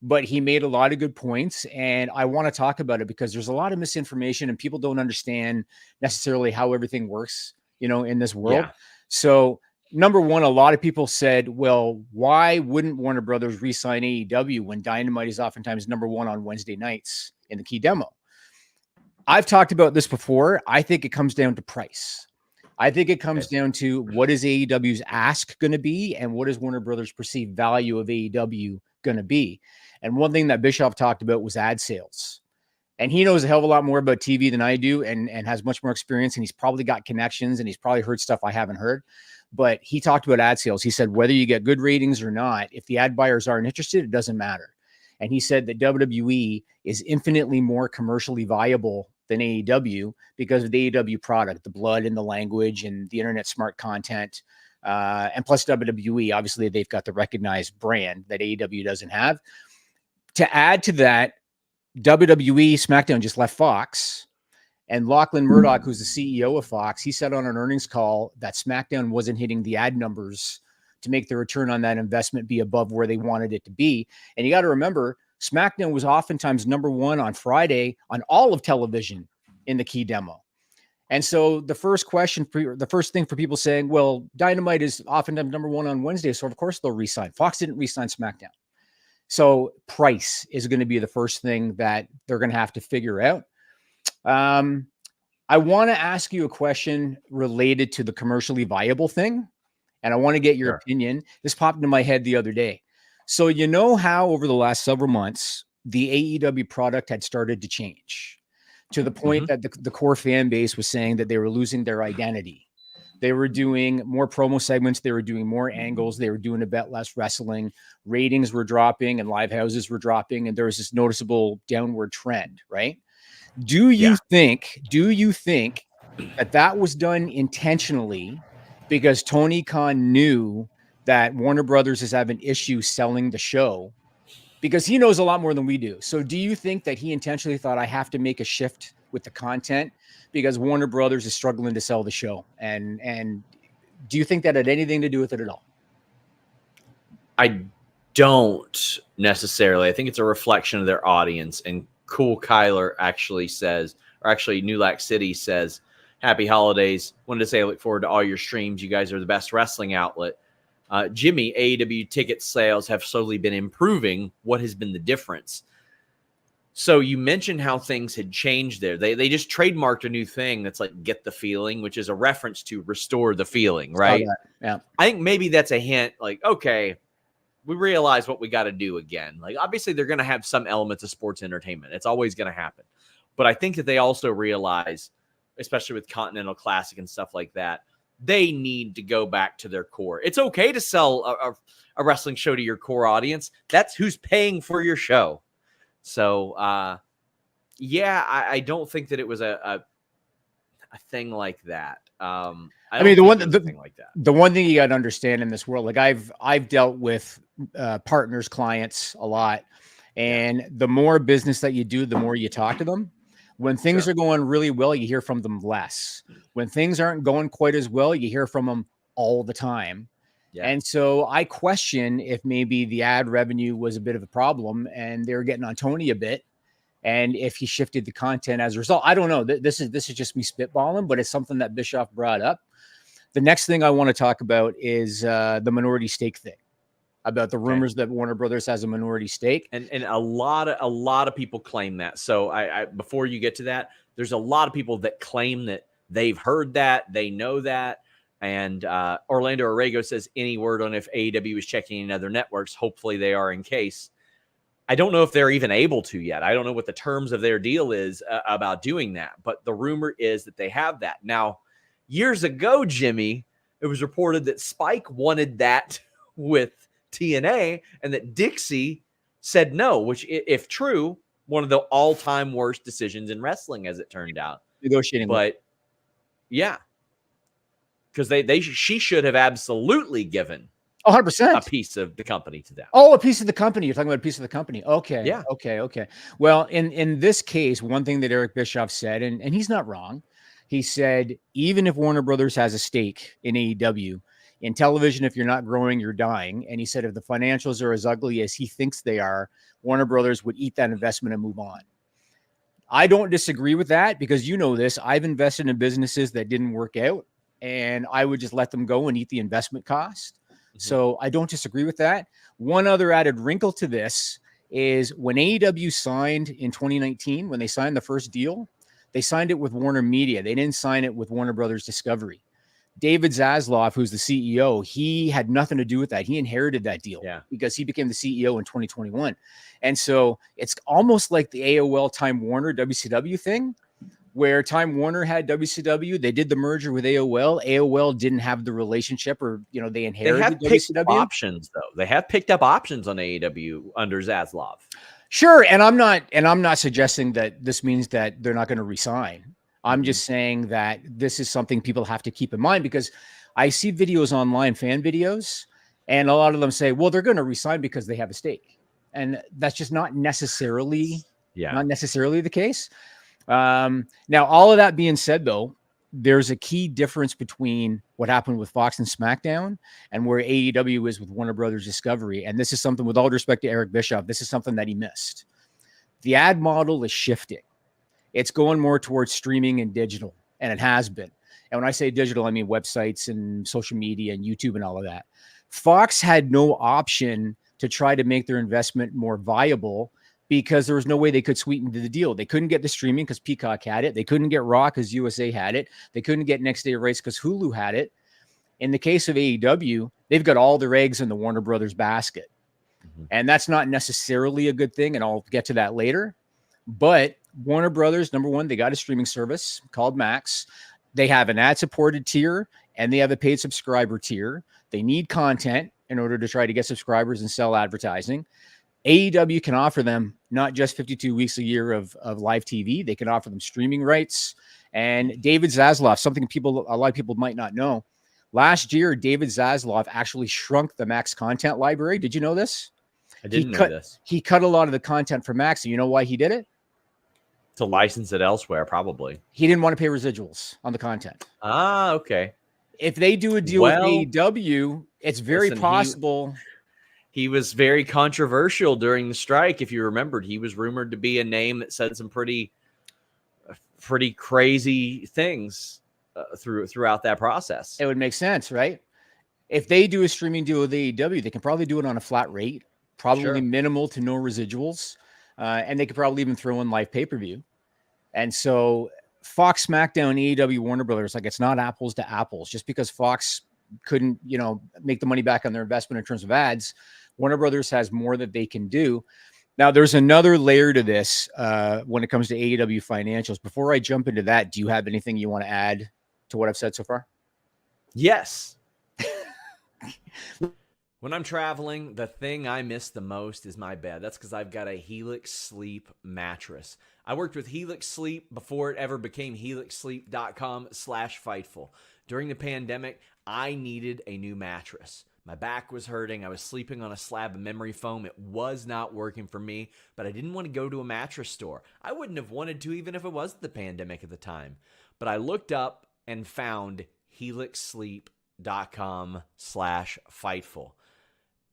but he made a lot of good points. And I want to talk about it because there's a lot of misinformation and people don't understand necessarily how everything works, in this world. Yeah. So number one, a lot of people said, well, why wouldn't Warner Brothers re-sign AEW when Dynamite is oftentimes number one on Wednesday nights in the key demo? I've talked about this before. I think it comes down to price. I think it comes down to what is AEW's ask going to be and what is Warner Brothers' perceived value of AEW going to be. And one thing that Bischoff talked about was ad sales. And he knows a hell of a lot more about TV than I do and has much more experience. And he's probably got connections and he's probably heard stuff I haven't heard. But he talked about ad sales. He said, whether you get good ratings or not, if the ad buyers aren't interested, it doesn't matter. And he said that WWE is infinitely more commercially viable than AEW because of the AEW product, the blood and the language and the internet smart content. And plus WWE, obviously they've got the recognized brand that AEW doesn't have. To add to that, WWE SmackDown just left Fox, and Lachlan Murdoch, who's the CEO of Fox, he said on an earnings call that SmackDown wasn't hitting the ad numbers to make the return on that investment be above where they wanted it to be. And you got to remember, SmackDown was oftentimes number one on Friday on all of television in the key demo. And so the first thing for people saying, well, Dynamite is oftentimes number one on Wednesday, so of course they'll re-sign. Fox didn't re-sign SmackDown. So price is going to be the first thing that they're going to have to figure out. I want to ask you a question related to the commercially viable thing, and I want to get your opinion. This popped into my head the other day. So you know how over the last several months, the AEW product had started to change to the point that the core fan base was saying that they were losing their identity. They were doing more promo segments. They were doing more angles. They were doing a bit less wrestling. Ratings were dropping and live houses were dropping. And there was this noticeable downward trend, right? Do you think that was done intentionally because Tony Khan knew that Warner Brothers is having issues selling the show? Because he knows a lot more than we do. So do you think that he intentionally thought, I have to make a shift with the content because Warner Brothers is struggling to sell the show? And do you think that had anything to do with it at all? I don't necessarily. I think it's a reflection of their audience. And Cool Kyler actually says, or actually New Lac City says, happy holidays. Wanted to say I look forward to all your streams. You guys are the best wrestling outlet. Jimmy, AEW ticket sales have slowly been improving. What has been the difference? So you mentioned how things had changed there. They just trademarked a new thing that's like Get the Feeling, which is a reference to restore the feeling, right? Yeah. I think maybe that's a hint like, okay, we realize what we got to do again. Like, obviously, they're going to have some elements of sports entertainment. It's always going to happen. But I think that they also realize, especially with Continental Classic and stuff like that, they need to go back to their core. It's okay to sell a wrestling show to your core audience. That's who's paying for your show. So, I don't think that it was a thing like that. I mean, the one thing you got to understand in this world, like I've dealt with partners, clients a lot, and the more business that you do, the more you talk to them. When things are going really well, you hear from them less. When things aren't going quite as well, you hear from them all the time. Yeah. And so I question if maybe the ad revenue was a bit of a problem and they were getting on Tony a bit. And if he shifted the content as a result, I don't know. This is just me spitballing, but it's something that Bischoff brought up. The next thing I want to talk about is the minority stake thing, about the rumors that Warner Brothers has a minority stake. And a lot of people claim that. So I before you get to that, there's a lot of people that claim that they've heard that, they know that. And Orlando Arrego says, any word on if AEW is checking in other networks? Hopefully they are in case. I don't know if they're even able to yet. I don't know what the terms of their deal is about doing that. But the rumor is that they have that. Now, years ago, Jimmy, it was reported that Spike wanted that with TNA and that Dixie said no, which, if true, one of the all-time worst decisions in wrestling, as it turned out. Negotiating. But, yeah. Because she should have absolutely given 100% a piece of the company to them. Oh, a piece of the company. You're talking about a piece of the company. Okay. Yeah. Okay. Well, in this case, one thing that Eric Bischoff said, and he's not wrong, he said, even if Warner Brothers has a stake in AEW, in television, if you're not growing, you're dying. And he said, if the financials are as ugly as he thinks they are, Warner Brothers would eat that investment and move on. I don't disagree with that because you know this. I've invested in businesses that didn't work out. and I would just let them go and eat the investment cost. So I don't disagree with that. One other added wrinkle to this is when AEW signed in 2019, when they signed the first deal, they signed it with Warner Media. They didn't sign it with Warner Brothers Discovery. David Zaslav, who's the CEO, he had nothing to do with that. He inherited that deal because he became the CEO in 2021. And so it's almost like the AOL Time Warner WCW thing, where Time Warner had WCW. They did the merger with AOL. AOL didn't have the relationship, or, you know, they inherited They have picked WCW. up options, though. They have picked up options on AEW under Zaslav. Sure. And I'm not suggesting that this means that they're not going to resign. I'm just saying that this is something people have to keep in mind, because I see videos online, fan videos, and a lot of them say, well, they're going to resign because they have a stake. And that's just not necessarily the case. Now, all of that being said, though, there's a key difference between what happened with Fox and SmackDown and where AEW is with Warner Brothers Discovery. And this is something, with all respect to Eric Bischoff, this is something that he missed. The ad model is shifting. It's going more towards streaming and digital, and it has been. And when I say digital, I mean websites and social media and YouTube and all of that. Fox had no option to try to make their investment more viable, because there was no way they could sweeten the deal. They couldn't get the streaming because Peacock had it. They couldn't get Raw because USA had it. They couldn't get next day rights because Hulu had it. In the case of AEW, they've got all their eggs in the Warner Brothers basket. And that's not necessarily a good thing, and I'll get to that later. But Warner Brothers, number one, they got a streaming service called Max. They have an ad-supported tier, and they have a paid subscriber tier. They need content in order to try to get subscribers and sell advertising. AEW can offer them not just 52 weeks a year of live TV. They can offer them streaming rights. And David Zaslav, something a lot of people might not know. Last year, David Zaslav actually shrunk the Max content library. Did you know this? I didn't know this. He cut a lot of the content for Max. And you know why he did it? To license it elsewhere, probably. He didn't want to pay residuals on the content. Ah, okay. If they do a deal with AEW, it's very possible. He was very controversial during the strike. If you remembered, he was rumored to be a name that said some pretty crazy things throughout that process. It would make sense, right? If they do a streaming deal with AEW, they can probably do it on a flat rate, probably minimal to no residuals, and they could probably even throw in live pay-per-view. And so Fox, SmackDown, AEW, Warner Brothers, like, it's not apples to apples. Just because Fox couldn't, make the money back on their investment in terms of ads, Warner Brothers has more that they can do. Now, there's another layer to this when it comes to AEW financials. Before I jump into that, do you have anything you want to add to what I've said so far? Yes. When I'm traveling, the thing I miss the most is my bed. That's because I've got a Helix Sleep mattress. I worked with Helix Sleep before it ever became helixsleep.com/Fightful. During the pandemic, I needed a new mattress. My back was hurting. I was sleeping on a slab of memory foam. It was not working for me, but I didn't want to go to a mattress store. I wouldn't have wanted to even if it was the pandemic at the time. But I looked up and found helixsleep.com/Fightful.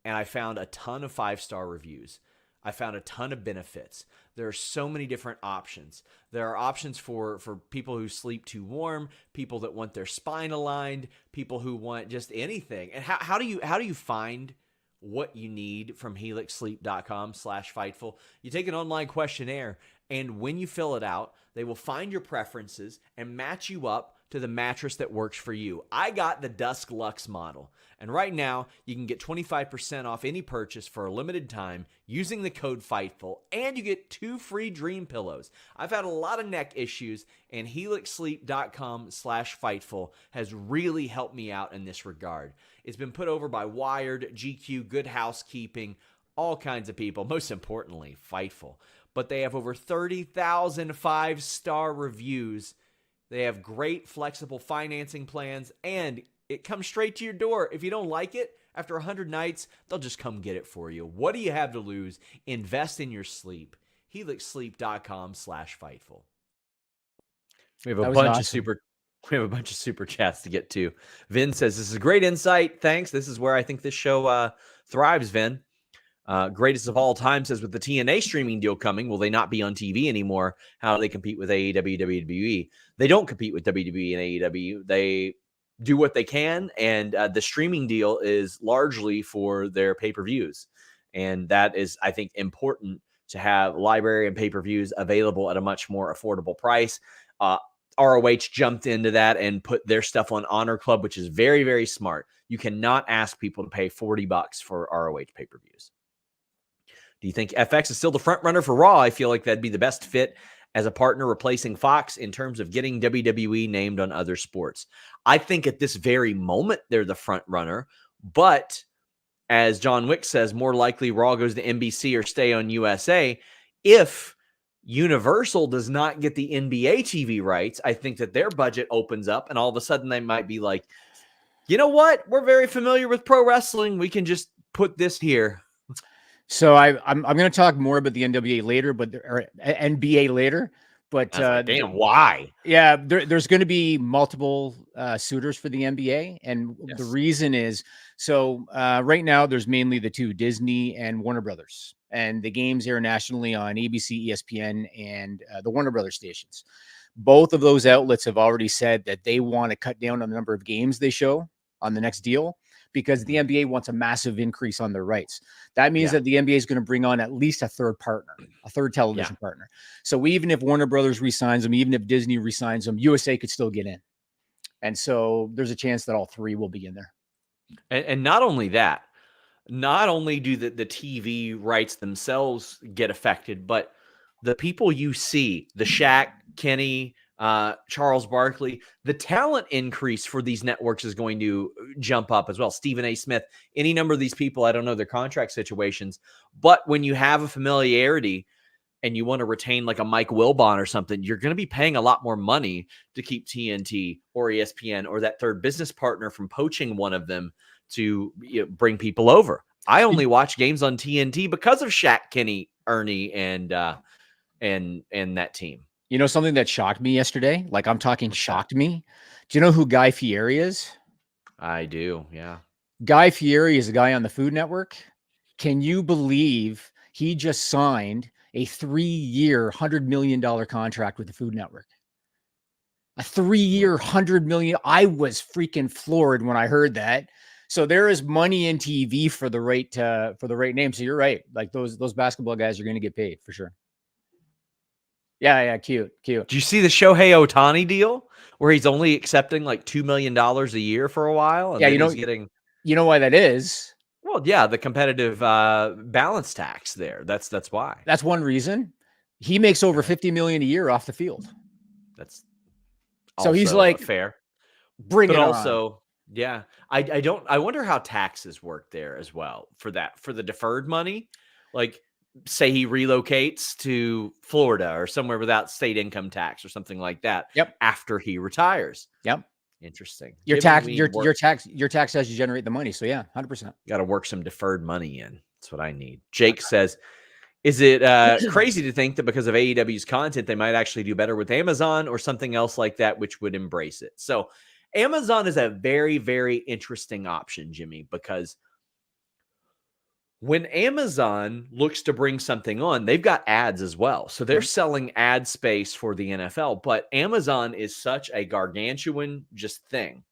And I found a ton of 5-star reviews. I found a ton of benefits. There are so many different options. There are options for people who sleep too warm, people that want their spine aligned, people who want just anything. And how do you find what you need from helixsleep.com/Fightful? You take an online questionnaire, and when you fill it out, they will find your preferences and match you up to the mattress that works for you. I got the Dusk Luxe model. And right now, you can get 25% off any purchase for a limited time using the code FIGHTFUL, and you get 2 free dream pillows. I've had a lot of neck issues, and helixsleep.com/Fightful has really helped me out in this regard. It's been put over by Wired, GQ, Good Housekeeping, all kinds of people, most importantly, Fightful. But they have over 30,000 5-star reviews. They have great flexible financing plans, and it comes straight to your door. If you don't like it, after 100 nights, they'll just come get it for you. What do you have to lose? Invest in your sleep. helixsleep.com/Fightful. We have a bunch of super chats to get to. Vin says, this is a great insight. Thanks. This is where I think this show thrives, Vin. Greatest of all time says, with the TNA streaming deal coming, will they not be on TV anymore? How do they compete with AEW, WWE? They don't compete with WWE and AEW. do what they can, and the streaming deal is largely for their pay-per-views, and that is, I think, important to have library and pay-per-views available at a much more affordable price. ROH jumped into that and put their stuff on Honor Club, which is very, very smart. You cannot ask people to pay $40 for ROH pay-per-views. Do you think FX is still the front runner for Raw? I feel like that'd be the best fit as a partner replacing Fox in terms of getting WWE named on other sports. I think at this very moment, they're the front runner, but as John Wick says, more likely Raw goes to NBC or stay on USA. If Universal does not get the NBA TV rights, I think that their budget opens up and all of a sudden they might be like, you know what? We're very familiar with pro wrestling. We can just put this here. So I'm going to talk more about the NWA later, or NBA later. But damn, why? Yeah, there's going to be multiple suitors for the NBA, and Yes. the reason is right now there's mainly the two, Disney and Warner Brothers, and the games air nationally on ABC, ESPN, and the Warner Brothers stations. Both of those outlets have already said that they want to cut down on the number of games they show on the next deal, because the NBA wants a massive increase on their rights. That means that the NBA is going to bring on at least a third partner, a third television partner. So even if Warner Brothers resigns them, even if Disney resigns them, USA could still get in. And so there's a chance that all three will be in there. And not only that, not only do the TV rights themselves get affected, but the people you see, the Shaq, Kenny, Charles Barkley, the talent increase for these networks is going to jump up as well. Stephen A. Smith, any number of these people, I don't know their contract situations, but when you have a familiarity and you want to retain like a Mike Wilbon or something, you're going to be paying a lot more money to keep TNT or ESPN or that third business partner from poaching one of them to bring people over. I only watch games on TNT because of Shaq, Kenny, Ernie, and that team. You know, something that shocked me yesterday, like I'm talking shocked me. Do you know who Guy Fieri is? I do. Yeah. Guy Fieri is a guy on the Food Network. Can you believe he just signed a 3-year, $100 million contract with the Food Network? A 3-year, $100 million. I was freaking floored when I heard that. So there is money in TV for the right name. So you're right. Like those basketball guys are going to get paid for sure. Yeah, cute. Did you see the Shohei Ohtani deal where he's only accepting like $2 million a year for a while? And yeah, you know why that is? Well, yeah, the competitive balance tax there. That's why. That's one reason. He makes over $50 million a year off the field. That's so he's like fair. Bring it also, on. Yeah, I wonder how taxes work there as well for the deferred money. Like, say he relocates to Florida or somewhere without state income tax or something like that. Yep. After he retires. Yep. Interesting. Your tax has to generate the money. So yeah, 100%. Got to work some deferred money in. That's what I need. Jake says, is it crazy to think that because of AEW's content, they might actually do better with Amazon or something else like that, which would embrace it? So Amazon is a very, very interesting option, Jimmy, because when Amazon looks to bring something on, they've got ads as well. So they're selling ad space for the NFL, but Amazon is such a gargantuan thing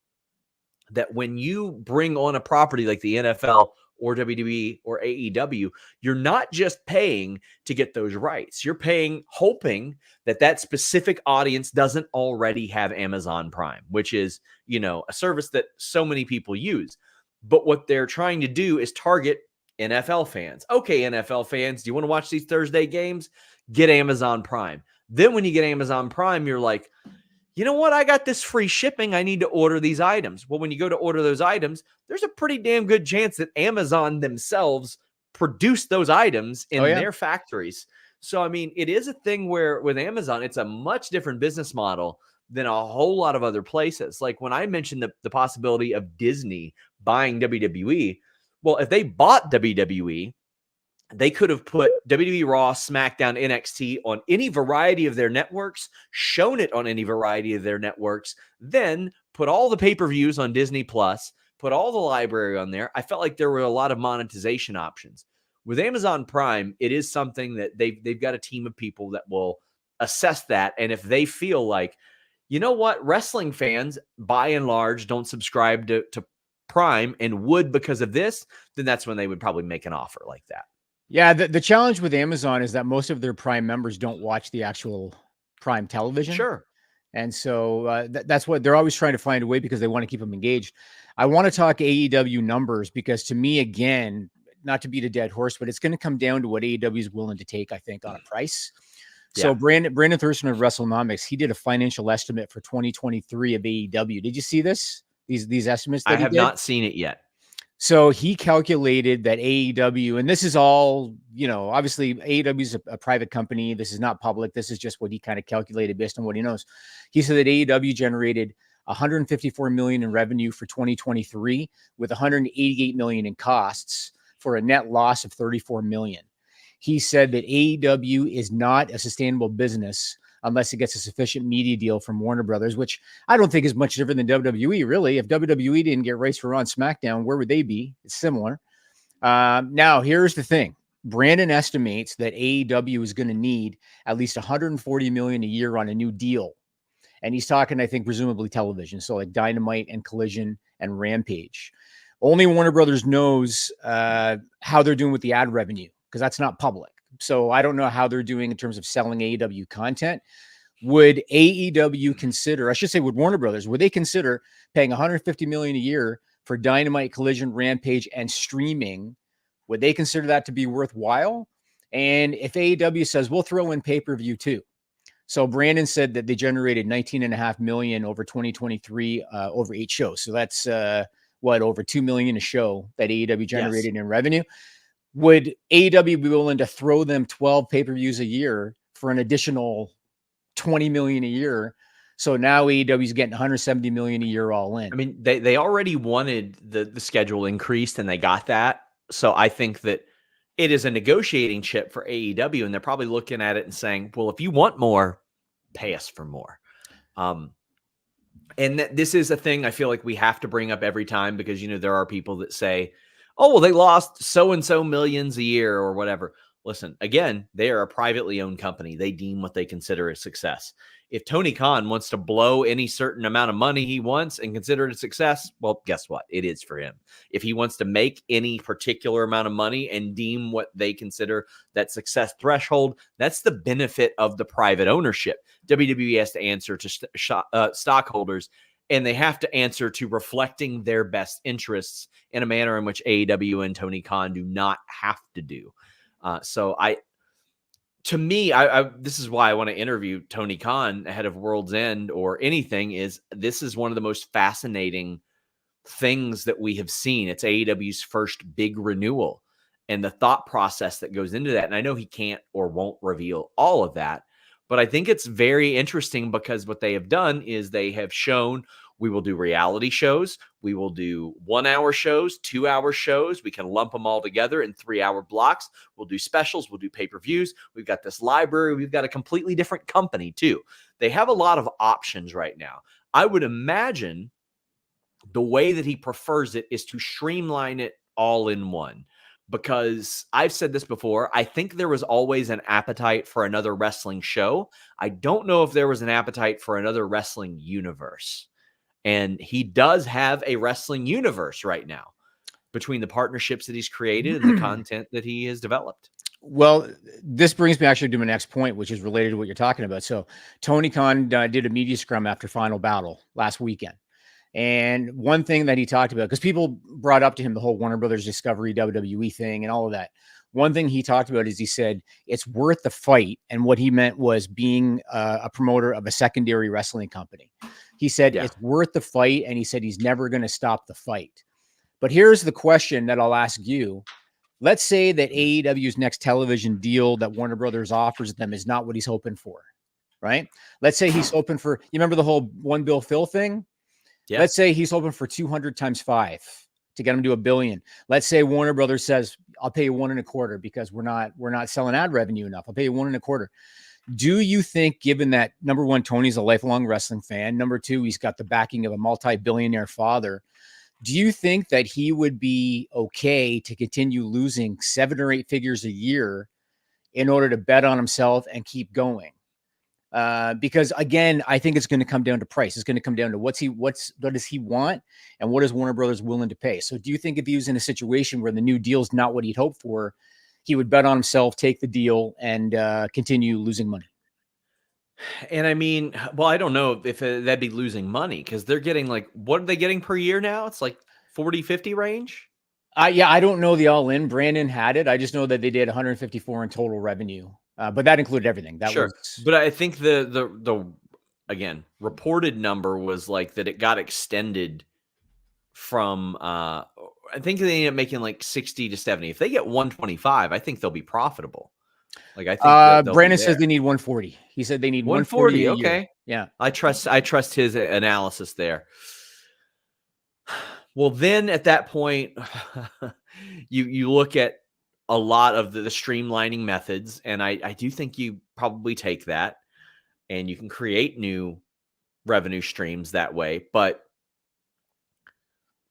that when you bring on a property like the NFL or WWE or AEW, you're not just paying to get those rights. You're paying hoping that specific audience doesn't already have Amazon Prime, which is, a service that so many people use. But what they're trying to do is target NFL fans. Okay, NFL fans, do you want to watch these Thursday games? Get Amazon Prime. Then when you get Amazon Prime, you're like, you know what? I got this free shipping. I need to order these items. Well, when you go to order those items, there's a pretty damn good chance that Amazon themselves produce those items in their factories. So, I mean, it is a thing where with Amazon, it's a much different business model than a whole lot of other places. Like when I mentioned the possibility of Disney buying WWE, well, if they bought WWE, they could have put WWE Raw, SmackDown, NXT on any variety of their networks, shown it on any variety of their networks, then put all the pay-per-views on Disney Plus, put all the library on there. I felt like there were a lot of monetization options. With Amazon Prime, it is something that they've got a team of people that will assess that. And if they feel like, you know what? Wrestling fans, by and large, don't subscribe to Prime and would because of this, then that's when they would probably make an offer like that. Yeah, the challenge with Amazon is that most of their Prime members don't watch the actual Prime television. Sure. And so that's what they're always trying to find a way because they want to keep them engaged. I want to talk AEW numbers because to me, again, not to beat a dead horse, but it's going to come down to what AEW is willing to take, I think, on a price. So Yeah. Brandon Thurston of WrestleNomics, he did a financial estimate for 2023 of AEW. Did you see this? These estimates that I he have did? not seen it yet. So he calculated that AEW, and this is all, obviously AEW is a private company. This is not public. This is just what he kind of calculated based on what he knows. He said that AEW generated 154 million in revenue for 2023 with 188 million in costs for a net loss of 34 million. He said that AEW is not a sustainable business unless it gets a sufficient media deal from Warner Brothers, which I don't think is much different than WWE, really. If WWE didn't get rights for Raw and SmackDown, where would they be? It's similar. Now, here's the thing. Brandon estimates that AEW is going to need at least 140 million a year on a new deal. And he's talking, I think, presumably television. So like Dynamite and Collision and Rampage. Only Warner Brothers knows how they're doing with the ad revenue because that's not public. So I don't know how they're doing in terms of selling AEW content. Would AEW consider, I should say, would Warner Brothers, would they consider paying 150 million a year for Dynamite, Collision, Rampage, and streaming? Would they consider that to be worthwhile? And if AEW says, we'll throw in pay-per-view too. So Brandon said that they generated 19.5 million over 2023 over 8 shows. So that's over 2 million a show that AEW generated in revenue. Would AEW be willing to throw them 12 pay-per-views a year for an additional 20 million a year? So now AEW is getting 170 million a year all in. I mean, they already wanted the schedule increased and they got that. So I think that it is a negotiating chip for AEW, and they're probably looking at it and saying, well, if you want more, pay us for more. And this is a thing I feel like we have to bring up every time because, there are people that say, oh, well, they lost so-and-so millions a year or whatever. Listen, again, they are a privately owned company. They deem what they consider a success. If Tony Khan wants to blow any certain amount of money he wants and consider it a success, well, guess what? It is for him. If he wants to make any particular amount of money and deem what they consider that success threshold, that's the benefit of the private ownership. WWE has to answer to stockholders, and they have to answer to reflecting their best interests in a manner in which AEW and Tony Khan do not have to do. To me, this is why I want to interview Tony Khan ahead of World's End or anything. This is one of the most fascinating things that we have seen. It's AEW's first big renewal and the thought process that goes into that. And I know he can't or won't reveal all of that, but I think it's very interesting because what they have done is they have shown we will do reality shows. We will do 1 hour shows, 2 hour shows. We can lump them all together in 3 hour blocks. We'll do specials. We'll do pay-per-views. We've got this library. We've got a completely different company too. They have a lot of options right now. I would imagine the way that he prefers it is to streamline it all in one. Because I've said this before, I think there was always an appetite for another wrestling show. I don't know if there was an appetite for another wrestling universe. And he does have a wrestling universe right now between the partnerships that he's created and the content that he has developed. Well, this brings me actually to my next point, which is related to what you're talking about. So Tony Khan did a media scrum after Final Battle last weekend. And one thing that he talked about, because people brought up to him the whole Warner Brothers Discovery WWE thing and all of that. One thing he talked about is he said it's worth the fight. And what he meant was being a promoter of a secondary wrestling company. He said it's worth the fight. And he said he's never going to stop the fight. But here's the question that I'll ask you. Let's say that AEW's next television deal that Warner Brothers offers them is not what he's hoping for, right? Let's say he's hoping for, you remember the whole One Bill Phil thing? Yeah. Let's say he's hoping for 200 times 5 to get him to $1 billion. Let's say Warner Brothers says, I'll pay you 1.25 because we're not selling ad revenue enough. I'll pay you 1.25. Do you think, given that number one, Tony's a lifelong wrestling fan, number two, he's got the backing of a multi-billionaire father, do you think that he would be okay to continue losing 7 or 8 figures a year in order to bet on himself and keep going? Because again, I think it's going to come down to price. It's going to come down to what does he want and what is Warner Brothers willing to pay. So do you think if he was in a situation where the new deal's not what he'd hoped for, he would bet on himself, take the deal, and continue losing money? And I mean, well, I don't know if that'd be losing money because they're getting like, what are they getting per year now? It's like 40, 50 range. Yeah, I don't know the all in. Brandon had it. I just know that they did 154 in total revenue, but that included everything. That Sure. was, But I think the again, reported number was like that it got extended from I think they ended up making like 60 to 70. If they get 125, I think they'll be profitable. Like I think that they'll Brandon be says there. they need 140. He said they need 140. 140 a year. Okay. Yeah. I trust his analysis there. Well, then at that point, you look at a lot of the streamlining methods, and I do think you probably take that and you can create new revenue streams that way. But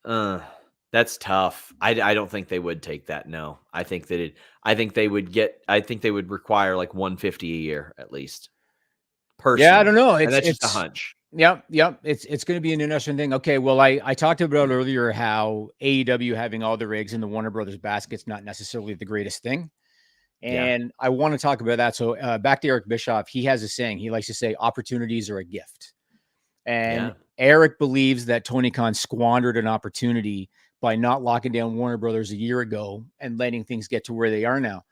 that's tough. I don't think they would take that. No, I think they would require like 150 a year at least. Personally. Yeah, I don't know. And that's just a hunch. Yep. It's going to be an interesting thing. Okay, well, I talked about earlier how AEW having all their eggs in the Warner Brothers basket's not necessarily the greatest thing, and I want to talk about that. So back to Eric Bischoff, he has a saying. He likes to say, "Opportunities are a gift," and Eric believes that Tony Khan squandered an opportunity by not locking down Warner Brothers a year ago and letting things get to where they are now.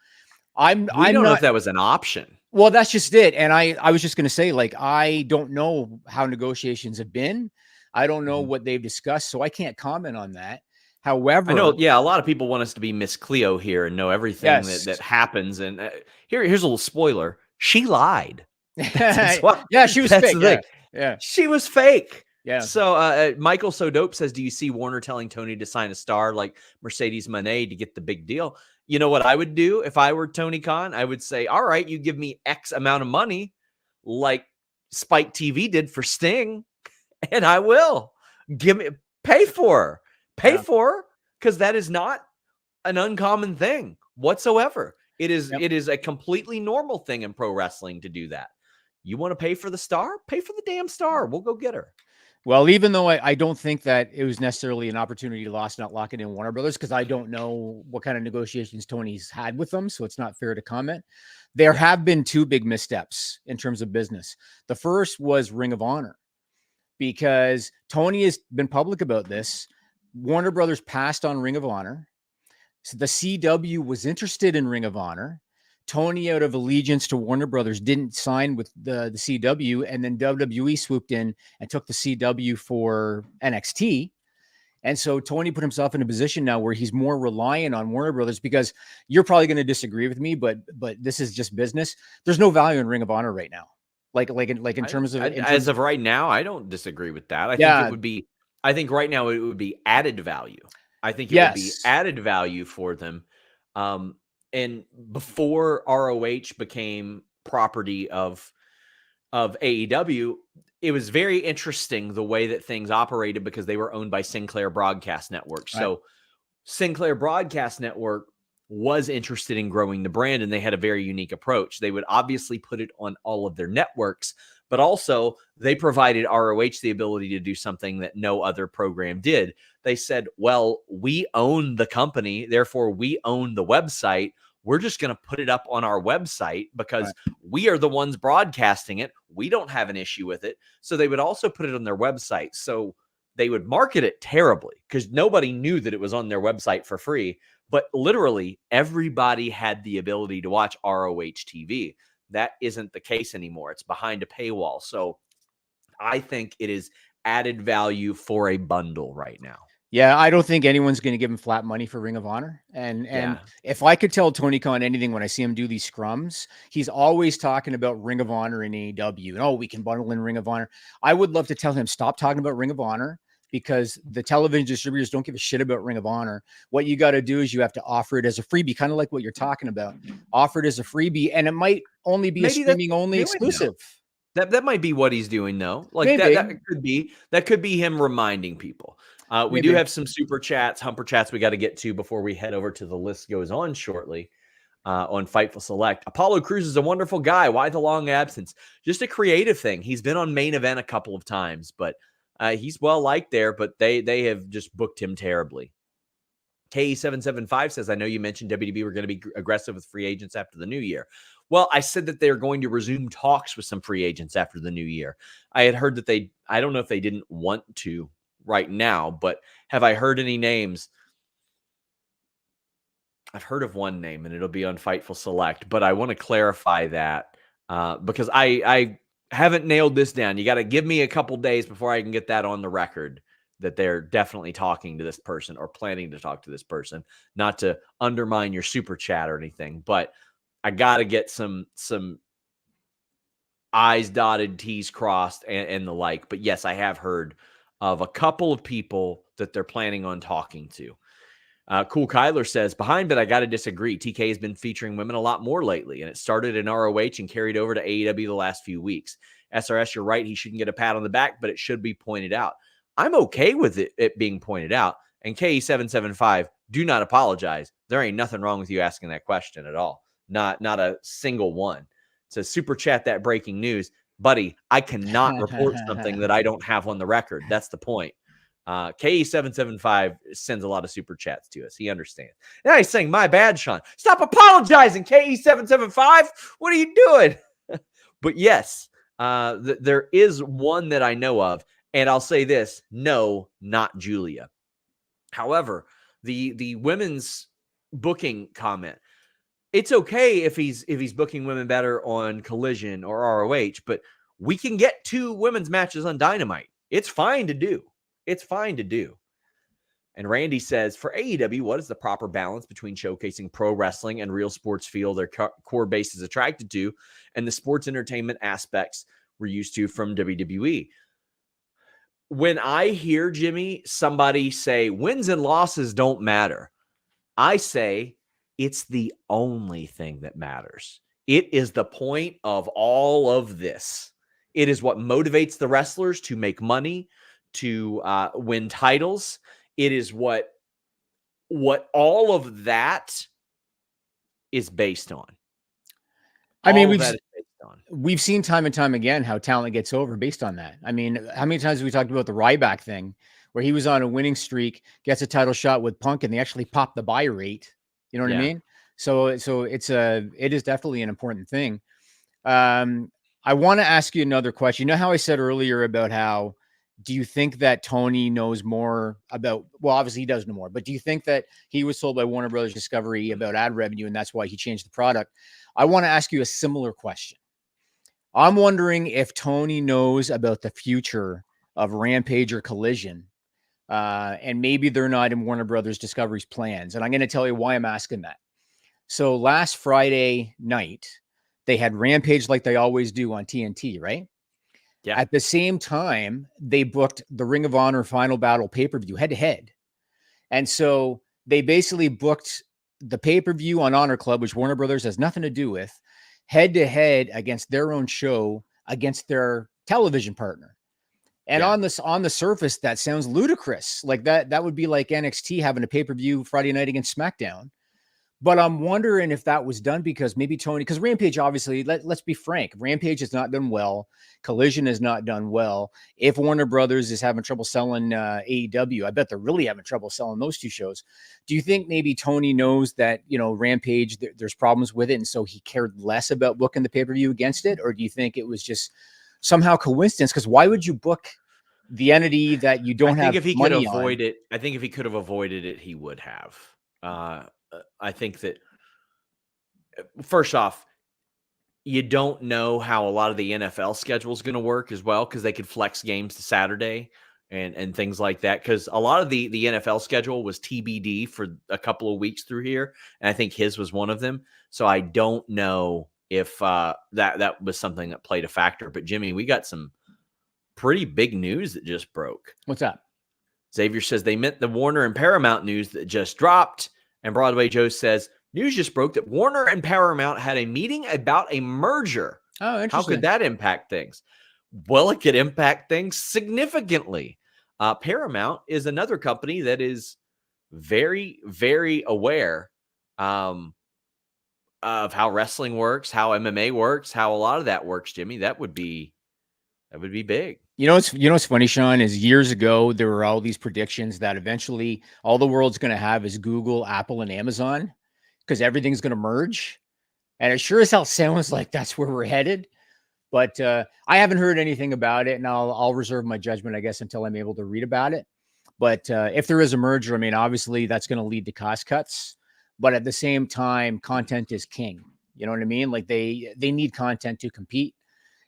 I don't know if that was an option. Well, that's just it. And I was just going to say, like, I don't know how negotiations have been. I don't know what they've discussed, so I can't comment on that. However, I know, a lot of people want us to be Miss Cleo here and know everything that happens. And here's a little spoiler. She lied. Yeah, she was fake. Yeah. She was fake. Yeah. So Michael So Dope says, do you see Warner telling Tony to sign a star like Mercedes Moné to get the big deal? You know what I would do if I were Tony Khan? I would say, all right, you give me X amount of money like Spike TV did for Sting, and I will pay for her because that is not an uncommon thing whatsoever. It is a completely normal thing in pro wrestling to do that. You want to pay for the star? Pay for the damn star. We'll go get her. Well, even though I don't think that it was necessarily an opportunity lost not locking in Warner Brothers, because I don't know what kind of negotiations Tony's had with them, so it's not fair to comment. There have been two big missteps in terms of business. The first was Ring of Honor, because Tony has been public about this. Warner Brothers passed on Ring of Honor. So the CW was interested in Ring of Honor. Tony, out of allegiance to Warner Brothers, didn't sign with the CW, and then WWE swooped in and took the CW for NXT. And so Tony put himself in a position now where he's more reliant on Warner Brothers, because you're probably going to disagree with me, but this is just business. There's no value in Ring of Honor right now. In terms of as of right now, I don't disagree with that. I think right now it would be added value. I think it would be added value for them. And before ROH became property of AEW, it was very interesting the way that things operated because they were owned by Sinclair Broadcast Network. Right. So Sinclair Broadcast Network was interested in growing the brand, and they had a very unique approach. They would obviously put it on all of their networks, but also they provided ROH the ability to do something that no other program did. They said, well, we own the company, therefore we own the website. We're just going to put it up on our website because we are the ones broadcasting it. We don't have an issue with it. So they would also put it on their website. So they would market it terribly because nobody knew that it was on their website for free. But literally everybody had the ability to watch ROH TV. That isn't the case anymore. It's behind a paywall. So I think it is added value for a bundle right now. Yeah, I don't think anyone's going to give him flat money for Ring of Honor. And if I could tell Tony Khan anything when I see him do these scrums, he's always talking about Ring of Honor and AEW. And, we can bundle in Ring of Honor. I would love to tell him, stop talking about Ring of Honor, because the television distributors don't give a shit about Ring of Honor. What you got to do is you have to offer it as a freebie, kind of like what you're talking about. Offer it as a freebie, and it might only be a streaming only exclusive. That might be what he's doing, though. Like that could be him reminding people. We do have some super chats, humper chats we got to get to before we head over to the list goes on shortly. on Fightful Select. Apollo Crews is a wonderful guy. Why the long absence? Just a creative thing. He's been on Main Event a couple of times, but he's well liked there, but they have just booked him terribly. KE775 says, I know you mentioned WWE were going to be aggressive with free agents after the new year. Well, I said that they're going to resume talks with some free agents after the new year. I had heard that I don't know if they didn't want to right now, but have I heard any names? I've heard of one name, and it'll be on Fightful Select, but I want to clarify that because I haven't nailed this down. You got to give me a couple days before I can get that on the record that they're definitely talking to this person or planning to talk to this person, not to undermine your super chat or anything, but I got to get some I's dotted, T's crossed, and the like. But yes, I have heard of a couple of people that they're planning on talking to. Cool Kyler says, behind, but I got to disagree. TK has been featuring women a lot more lately, and it started in ROH and carried over to AEW the last few weeks. SRS, you're right. He shouldn't get a pat on the back, but it should be pointed out. I'm okay with it being pointed out. And KE775, do not apologize. There ain't nothing wrong with you asking that question at all. Not a single one. So super chat that breaking news. Buddy, I cannot report something that I don't have on the record. That's the point. KE775 sends a lot of super chats to us. He understands. Now he's saying, my bad, Sean. Stop apologizing, KE775. What are you doing? But yes, there is one that I know of. And I'll say this, no, not Julia. However, the women's booking comment, it's okay if he's booking women better on Collision or ROH, but we can get 2 women's matches on Dynamite. It's fine to do. It's fine to do. And Randy says, for AEW, what is the proper balance between showcasing pro wrestling and real sports feel their core base is attracted to and the sports entertainment aspects we're used to from WWE? When I hear, Jimmy, somebody say wins and losses don't matter, I say it's the only thing that matters. It is the point of all of this. It is what motivates the wrestlers to make money, to win titles. It is what all of that is based on. I mean, we've seen time and time again how talent gets over based on that. I mean, how many times have we talked about the Ryback thing where he was on a winning streak, gets a title shot with Punk, and they actually pop the buy rate. You know what I mean? So it is definitely an important thing. I want to ask you another question. You know how I said earlier about how, do you think that Tony knows more about, well, obviously he does know more, but do you think that he was told by Warner Brothers Discovery about ad revenue and that's why he changed the product? I want to ask you a similar question. I'm wondering if Tony knows about the future of Rampage or Collision, and maybe they're not in Warner Brothers Discovery's plans. And I'm going to tell you why I'm asking that. So last Friday night, they had Rampage like they always do on TNT, right? Yeah. At the same time, they booked the Ring of Honor Final Battle pay-per-view head-to-head. And so they basically booked the pay-per-view on Honor Club, which Warner Brothers has nothing to do with, head-to-head against their own show, against their television partner. And on the surface, that sounds ludicrous. Like that would be like NXT having a pay-per-view Friday night against SmackDown. But I'm wondering if that was done because maybe Tony, because Rampage, obviously, let's be frank, Rampage has not done well. Collision has not done well. If Warner Brothers is having trouble selling AEW, I bet they're really having trouble selling those 2 shows. Do you think maybe Tony knows that, Rampage, there's problems with it, and so he cared less about booking the pay-per-view against it? Or do you think it was just somehow coincidence? Because why would you book the entity that you don't have money on? I think if he could have avoided it, he would have. I think that, first off, you don't know how a lot of the NFL schedule is going to work as well, because they could flex games to Saturday and things like that. Because a lot of the NFL schedule was TBD for a couple of weeks through here, and I think his was one of them. So I don't know if that was something that played a factor. But Jimmy, we got some pretty big news that just broke. What's that? Xavier says they meant the Warner and Paramount news that just dropped. And Broadway Joe says, news just broke that Warner and Paramount had a meeting about a merger. Oh, interesting. How could that impact things? Well, it could impact things significantly. Paramount is another company that is very, very aware of how wrestling works, how MMA works, how a lot of that works, Jimmy, that would be big. What's funny, Sean, is years ago there were all these predictions that eventually all the world's going to have is Google, Apple, and Amazon because everything's going to merge. And it sure as hell sounds like that's where we're headed. But I haven't heard anything about it, and I'll reserve my judgment, I guess, until I'm able to read about it. But if there is a merger, I mean, obviously that's going to lead to cost cuts. But at the same time, content is king. You know what I mean? Like they need content to compete.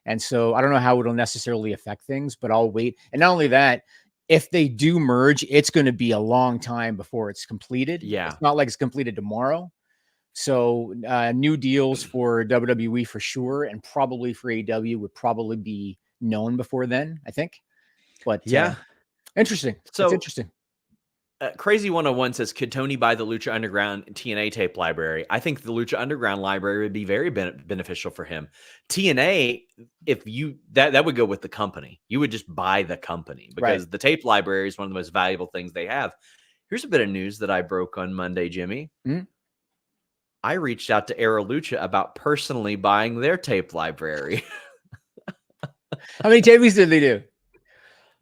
And so I don't know how it'll necessarily affect things, but I'll wait. And not only that, if they do merge, it's going to be a long time before it's completed. Yeah. It's not like it's completed tomorrow. So new deals for WWE for sure, and probably for AEW would probably be known before then, I think. But yeah, interesting. So it's interesting. Crazy 101 says, could Tony buy the Lucha Underground TNA tape library? I think the Lucha Underground library would be very beneficial for him. TNA, if you that would go with the company. You would just buy the company because the tape library is one of the most valuable things they have. Here's a bit of news that I broke on Monday, Jimmy. Mm-hmm. I reached out to Era Lucha about personally buying their tape library. How many tapes did they do?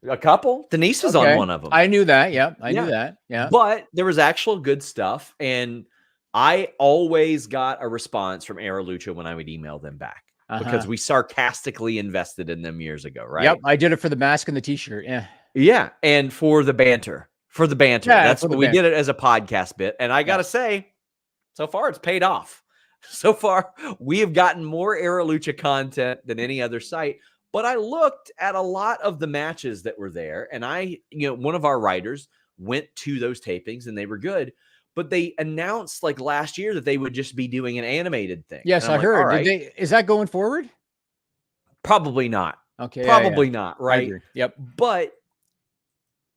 A couple. Denise was on one of them. I knew that. Yeah, I knew that. Yeah. But there was actual good stuff. And I always got a response from Era Lucha when I would email them back because we sarcastically invested in them years ago, right? Yep. I did it for the mask and the t-shirt. Yeah. Yeah. And for the banter. Yeah, that's what we did it as a podcast bit. And I got to say, so far it's paid off. So far, we have gotten more Era Lucha content than any other site. But I looked at a lot of the matches that were there, and one of our writers went to those tapings, and they were good. But they announced like last year that they would just be doing an animated thing. Yes, I heard. Right. Is that going forward? Probably not. Okay. Probably not. Right. Yep. But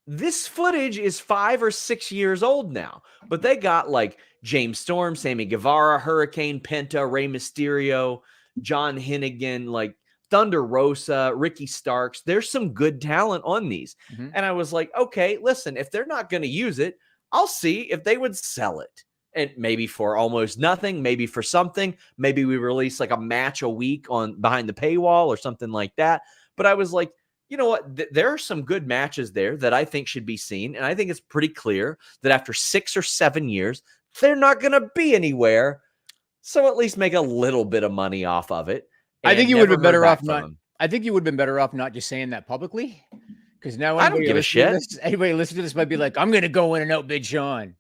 this footage is 5 or 6 years old now. But they got like James Storm, Sammy Guevara, Hurricane, Penta, Rey Mysterio, John Hennigan, like Thunder Rosa, Ricky Starks. There's some good talent on these. Mm-hmm. And I was like, okay, listen, if they're not going to use it, I'll see if they would sell it. And maybe for almost nothing, maybe for something. Maybe we release like a match a week on behind the paywall or something like that. But I was like, you know what? There are some good matches there that I think should be seen. And I think it's pretty clear that after 6 or 7 years, they're not going to be anywhere. So at least make a little bit of money off of it. I think you would have been better off not. I think you would have been better off not just saying that publicly, because now I don't give a shit. Anybody listening to this might be like, "I'm going to go in and outbid Sean."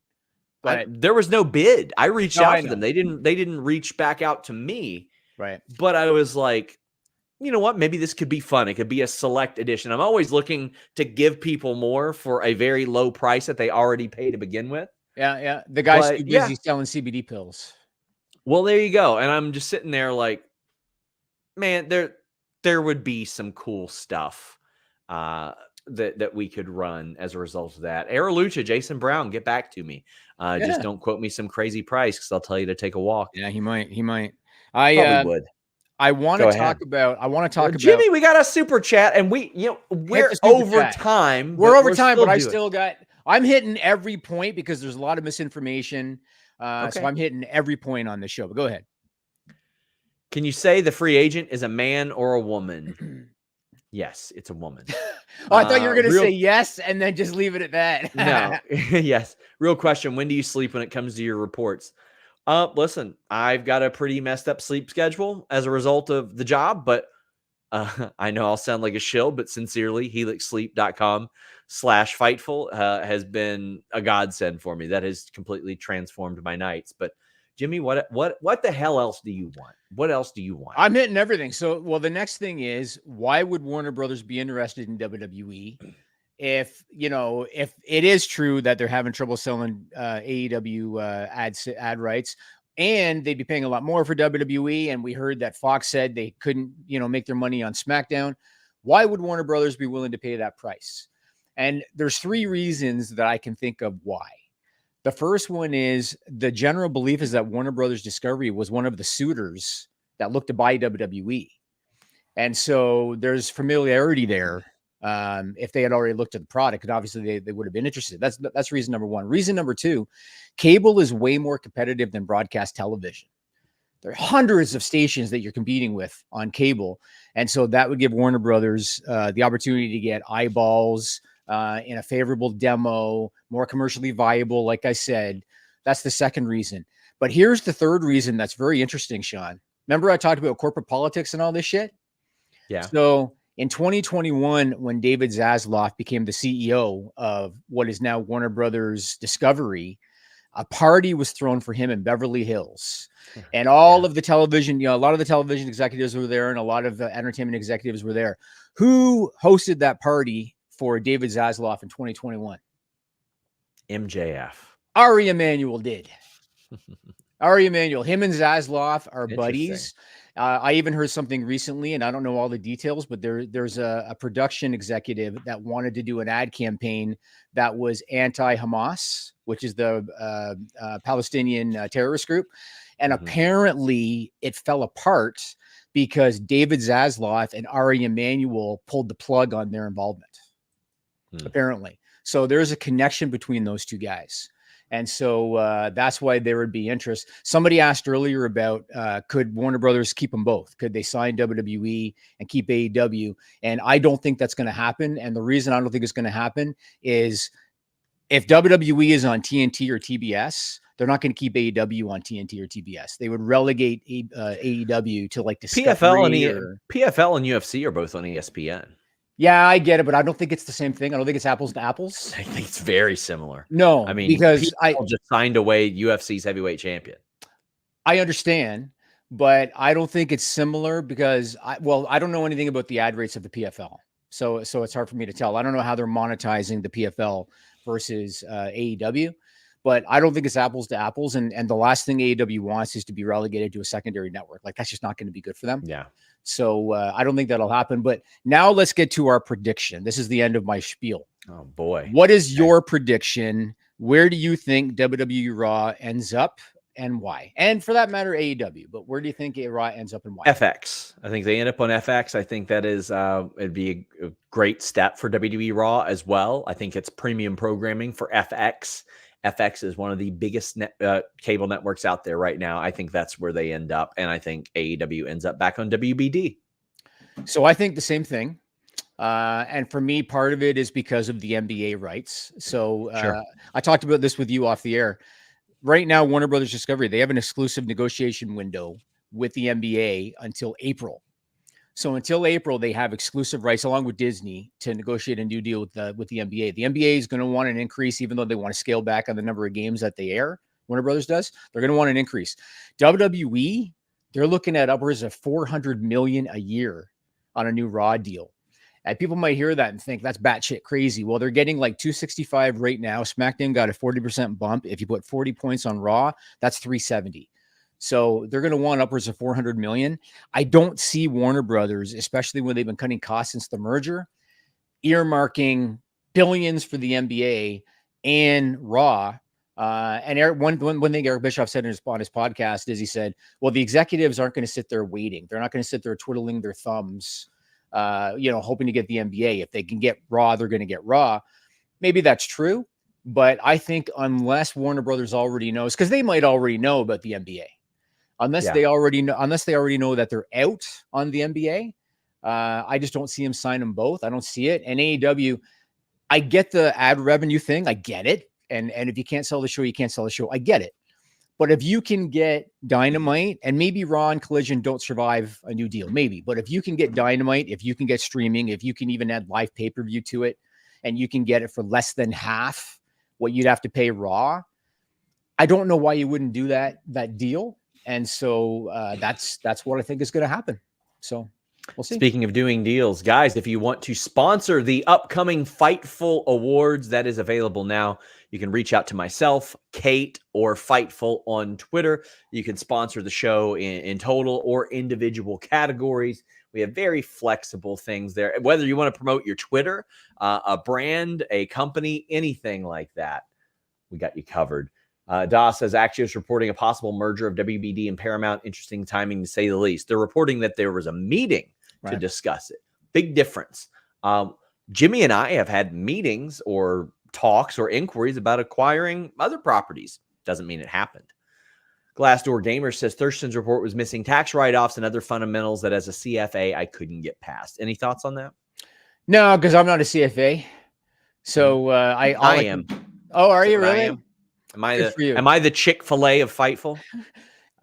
But there was no bid. I reached out to them. They didn't reach back out to me. Right. But I was like, you know what? Maybe this could be fun. It could be a select edition. I'm always looking to give people more for a very low price that they already pay to begin with. Yeah. The guy's too busy selling CBD pills. Well, there you go. And I'm just sitting there like, man, there would be some cool stuff that we could run as a result of that. Era Lucha, Jason Brown, get back to me. Just don't quote me some crazy price because I'll tell you to take a walk. Yeah, he might. Probably would. I want to talk about. Jimmy, we got a super chat, and we're over time. We're over time, but I'm hitting every point because there's a lot of misinformation. So I'm hitting every point on the show. But go ahead. Can you say the free agent is a man or a woman? Yes, it's a woman. I thought you were going to say yes and then just leave it at that. No. Yes. Real question. When do you sleep when it comes to your reports? Listen, I've got a pretty messed up sleep schedule as a result of the job, but I know I'll sound like a shill, but sincerely, helixsleep.com/Fightful has been a godsend for me. That has completely transformed my nights. But Jimmy, what the hell else do you want? What else do you want? I'm hitting everything. So, the next thing is, why would Warner Brothers be interested in WWE if it is true that they're having trouble selling AEW ad rights, and they'd be paying a lot more for WWE? And we heard that Fox said they couldn't, make their money on SmackDown. Why would Warner Brothers be willing to pay that price? And there's 3 reasons that I can think of why. The first one is the general belief is that Warner Brothers Discovery was one of the suitors that looked to buy WWE. And so there's familiarity there. If they had already looked at the product, and obviously they would have been interested. That's reason number 1. Reason number 2, cable is way more competitive than broadcast television. There are hundreds of stations that you're competing with on cable. And so that would give Warner Brothers the opportunity to get eyeballs in a favorable demo, more commercially viable. Like I said, that's the second reason. But here's the third reason that's very interesting, Sean. Remember I talked about corporate politics and all this shit? Yeah. So in 2021, when David Zaslav became the CEO of what is now Warner Brothers Discovery, a party was thrown for him in Beverly Hills. And all of the television, a lot of the television executives were there and a lot of the entertainment executives were there. Who hosted that party for David Zaslav in 2021? MJF. Ari Emanuel did. Ari Emanuel, him and Zaslav are buddies. I even heard something recently, and I don't know all the details, but there's a production executive that wanted to do an ad campaign that was anti-Hamas, which is the Palestinian terrorist group. And apparently it fell apart because David Zaslav and Ari Emanuel pulled the plug on their involvement, apparently. So there's a connection between those two guys. And so that's why there would be interest. Somebody asked earlier about could Warner Brothers keep them both? Could they sign WWE and keep AEW? And I don't think that's going to happen. And the reason I don't think it's going to happen is if WWE is on TNT or TBS, they're not going to keep AEW on TNT or TBS. They would relegate AEW to like PFL Discovery PFL and UFC are both on ESPN. Yeah, I get it, but I don't think it's the same thing. I don't think it's apples to apples. I think it's very similar. No, I mean, because I just signed away UFC's heavyweight champion. I understand, but I don't think it's similar because I don't know anything about the ad rates of the PFL. So it's hard for me to tell. I don't know how they're monetizing the PFL versus AEW, but I don't think it's apples to apples. And the last thing AEW wants is to be relegated to a secondary network. Like that's just not going to be good for them. Yeah. So I don't think that'll happen. But now let's get to our prediction. This is the end of my spiel. Oh, boy. What is your prediction? Where do you think WWE Raw ends up and why? And for that matter, AEW. But where do you think Raw ends up and why? FX. I think they end up on FX. I think that is it'd be a great step for WWE Raw as well. I think it's premium programming for FX. FX is one of the biggest cable networks out there right now. I think that's where they end up. And I think AEW ends up back on WBD. So I think the same thing. And for me, part of it is because of the NBA rights. So I talked about this with you off the air. Right now, Warner Brothers Discovery, they have an exclusive negotiation window with the NBA until April. So until April, they have exclusive rights along with Disney to negotiate a new deal with the NBA. The NBA is going to want an increase, even though they want to scale back on the number of games that they air. Warner Brothers does. They're going to want an increase. WWE, they're looking at upwards of $400 million a year on a new Raw deal. And people might hear that and think that's batshit crazy. Well, they're getting like 265 right now. SmackDown got a 40% bump. If you put 40 points on Raw, that's 370. So they're going to want upwards of 400 million. I don't see Warner Brothers, especially when they've been cutting costs since the merger, earmarking billions for the NBA and Raw. And Eric, one thing Eric Bischoff said on his podcast is he said, well, the executives aren't going to sit there waiting. They're not going to sit there twiddling their thumbs, hoping to get the NBA. If they can get Raw, they're going to get Raw. Maybe that's true. But I think unless Warner Brothers already knows, because they might already know about the NBA. Unless they already know that they're out on the NBA, I just don't see them sign them both. I don't see it. And AEW, I get the ad revenue thing. I get it. And if you can't sell the show, you can't sell the show. I get it. But if you can get Dynamite, and maybe Raw and Collision don't survive a new deal, maybe. But if you can get Dynamite, if you can get streaming, if you can even add live pay-per-view to it, and you can get it for less than half what you'd have to pay Raw, I don't know why you wouldn't do that deal. And so that's what I think is going to happen. So we'll see. Speaking of doing deals, guys, if you want to sponsor the upcoming Fightful Awards, that is available now. You can reach out to myself, Kate, or Fightful on Twitter. You can sponsor the show in total or individual categories. We have very flexible things there. Whether you want to promote your Twitter, a brand, a company, anything like that, we got you covered. Das says Axios reporting a possible merger of WBD and Paramount. Interesting timing, to say the least. They're reporting that there was a meeting to discuss it. Big difference. Jimmy and I have had meetings or talks or inquiries about acquiring other properties. Doesn't mean it happened. Glassdoor Gamer says Thurston's report was missing tax write-offs and other fundamentals that as a CFA I couldn't get past. Any thoughts on that? No, because I'm not a CFA. So I am. Oh, are Is that you what I really? am? Good for you. Am I the Chick-fil-A of Fightful?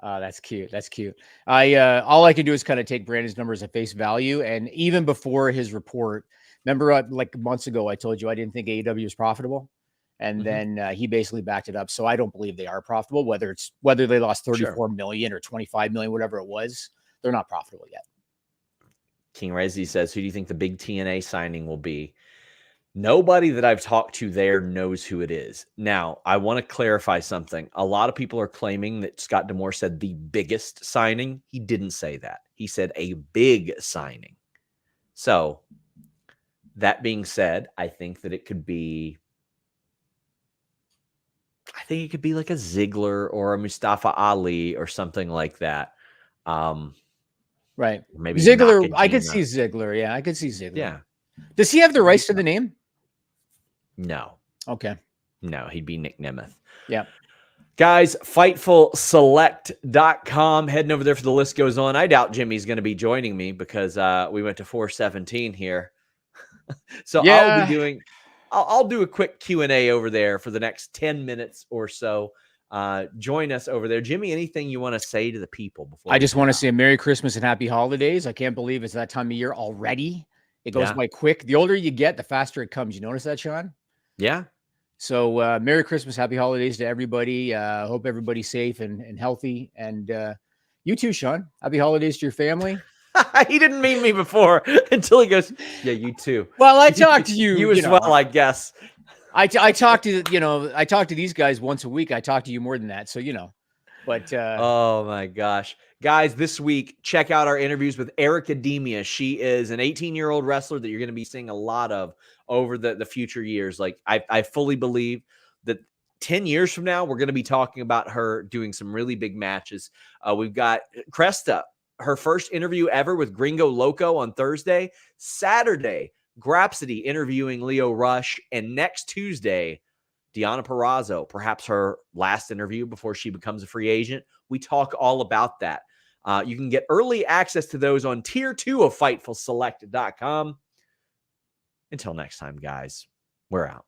That's cute. That's cute. All I can do is kind of take Brandon's numbers at face value. And even before his report, remember like months ago, I told you I didn't think AEW was profitable. And then he basically backed it up. So I don't believe they are profitable, whether they lost 34 million or 25 million, whatever it was, they're not profitable yet. King Rezi says, who do you think the big TNA signing will be? Nobody that I've talked to there knows who it is. Now, I want to clarify something. A lot of people are claiming that Scott D'Amore said the biggest signing. He didn't say that. He said a big signing. So, that being said, I think that it could be like a Ziggler or a Mustafa Ali or something like that. Right. Maybe Ziggler. Nakajima. I could see Ziggler. Yeah, I could see Ziggler. Yeah. Does he have the rights to the name? No. Okay. No, he'd be Nick Nemeth. Yeah. Guys, FightfulSelect.com. Heading over there for the list goes on. I doubt Jimmy's going to be joining me because we went to 417 here. So yeah. I'll do a quick Q&A over there for the next 10 minutes or so. Join us over there. Jimmy, anything you want to say to the people before? I just want to say Merry Christmas and Happy Holidays. I can't believe it's that time of year already. It goes by quick. The older you get, the faster it comes. You notice that, Sean? Yeah. So Merry Christmas, Happy Holidays to everybody. Hope everybody's safe and healthy. And you too, Sean. Happy Holidays to your family. He didn't mean me before until he goes, yeah, you too. Well, I talked to you. You as well, I guess. I talk to, I talk to these guys once a week. I talk to you more than that. So, but oh my gosh, guys, this week, check out our interviews with Eric Academia. She is an 18-year-old wrestler that you're going to be seeing a lot of over the future years. Like I fully believe that 10 years from now, we're going to be talking about her doing some really big matches. We've got Cresta, her first interview ever with Gringo Loco on Thursday. Saturday, Grapsody interviewing Leo Rush. And next Tuesday, Deonna Purrazzo, perhaps her last interview before she becomes a free agent. We talk all about that. You can get early access to those on Tier 2 of FightfulSelect.com. Until next time, guys, we're out.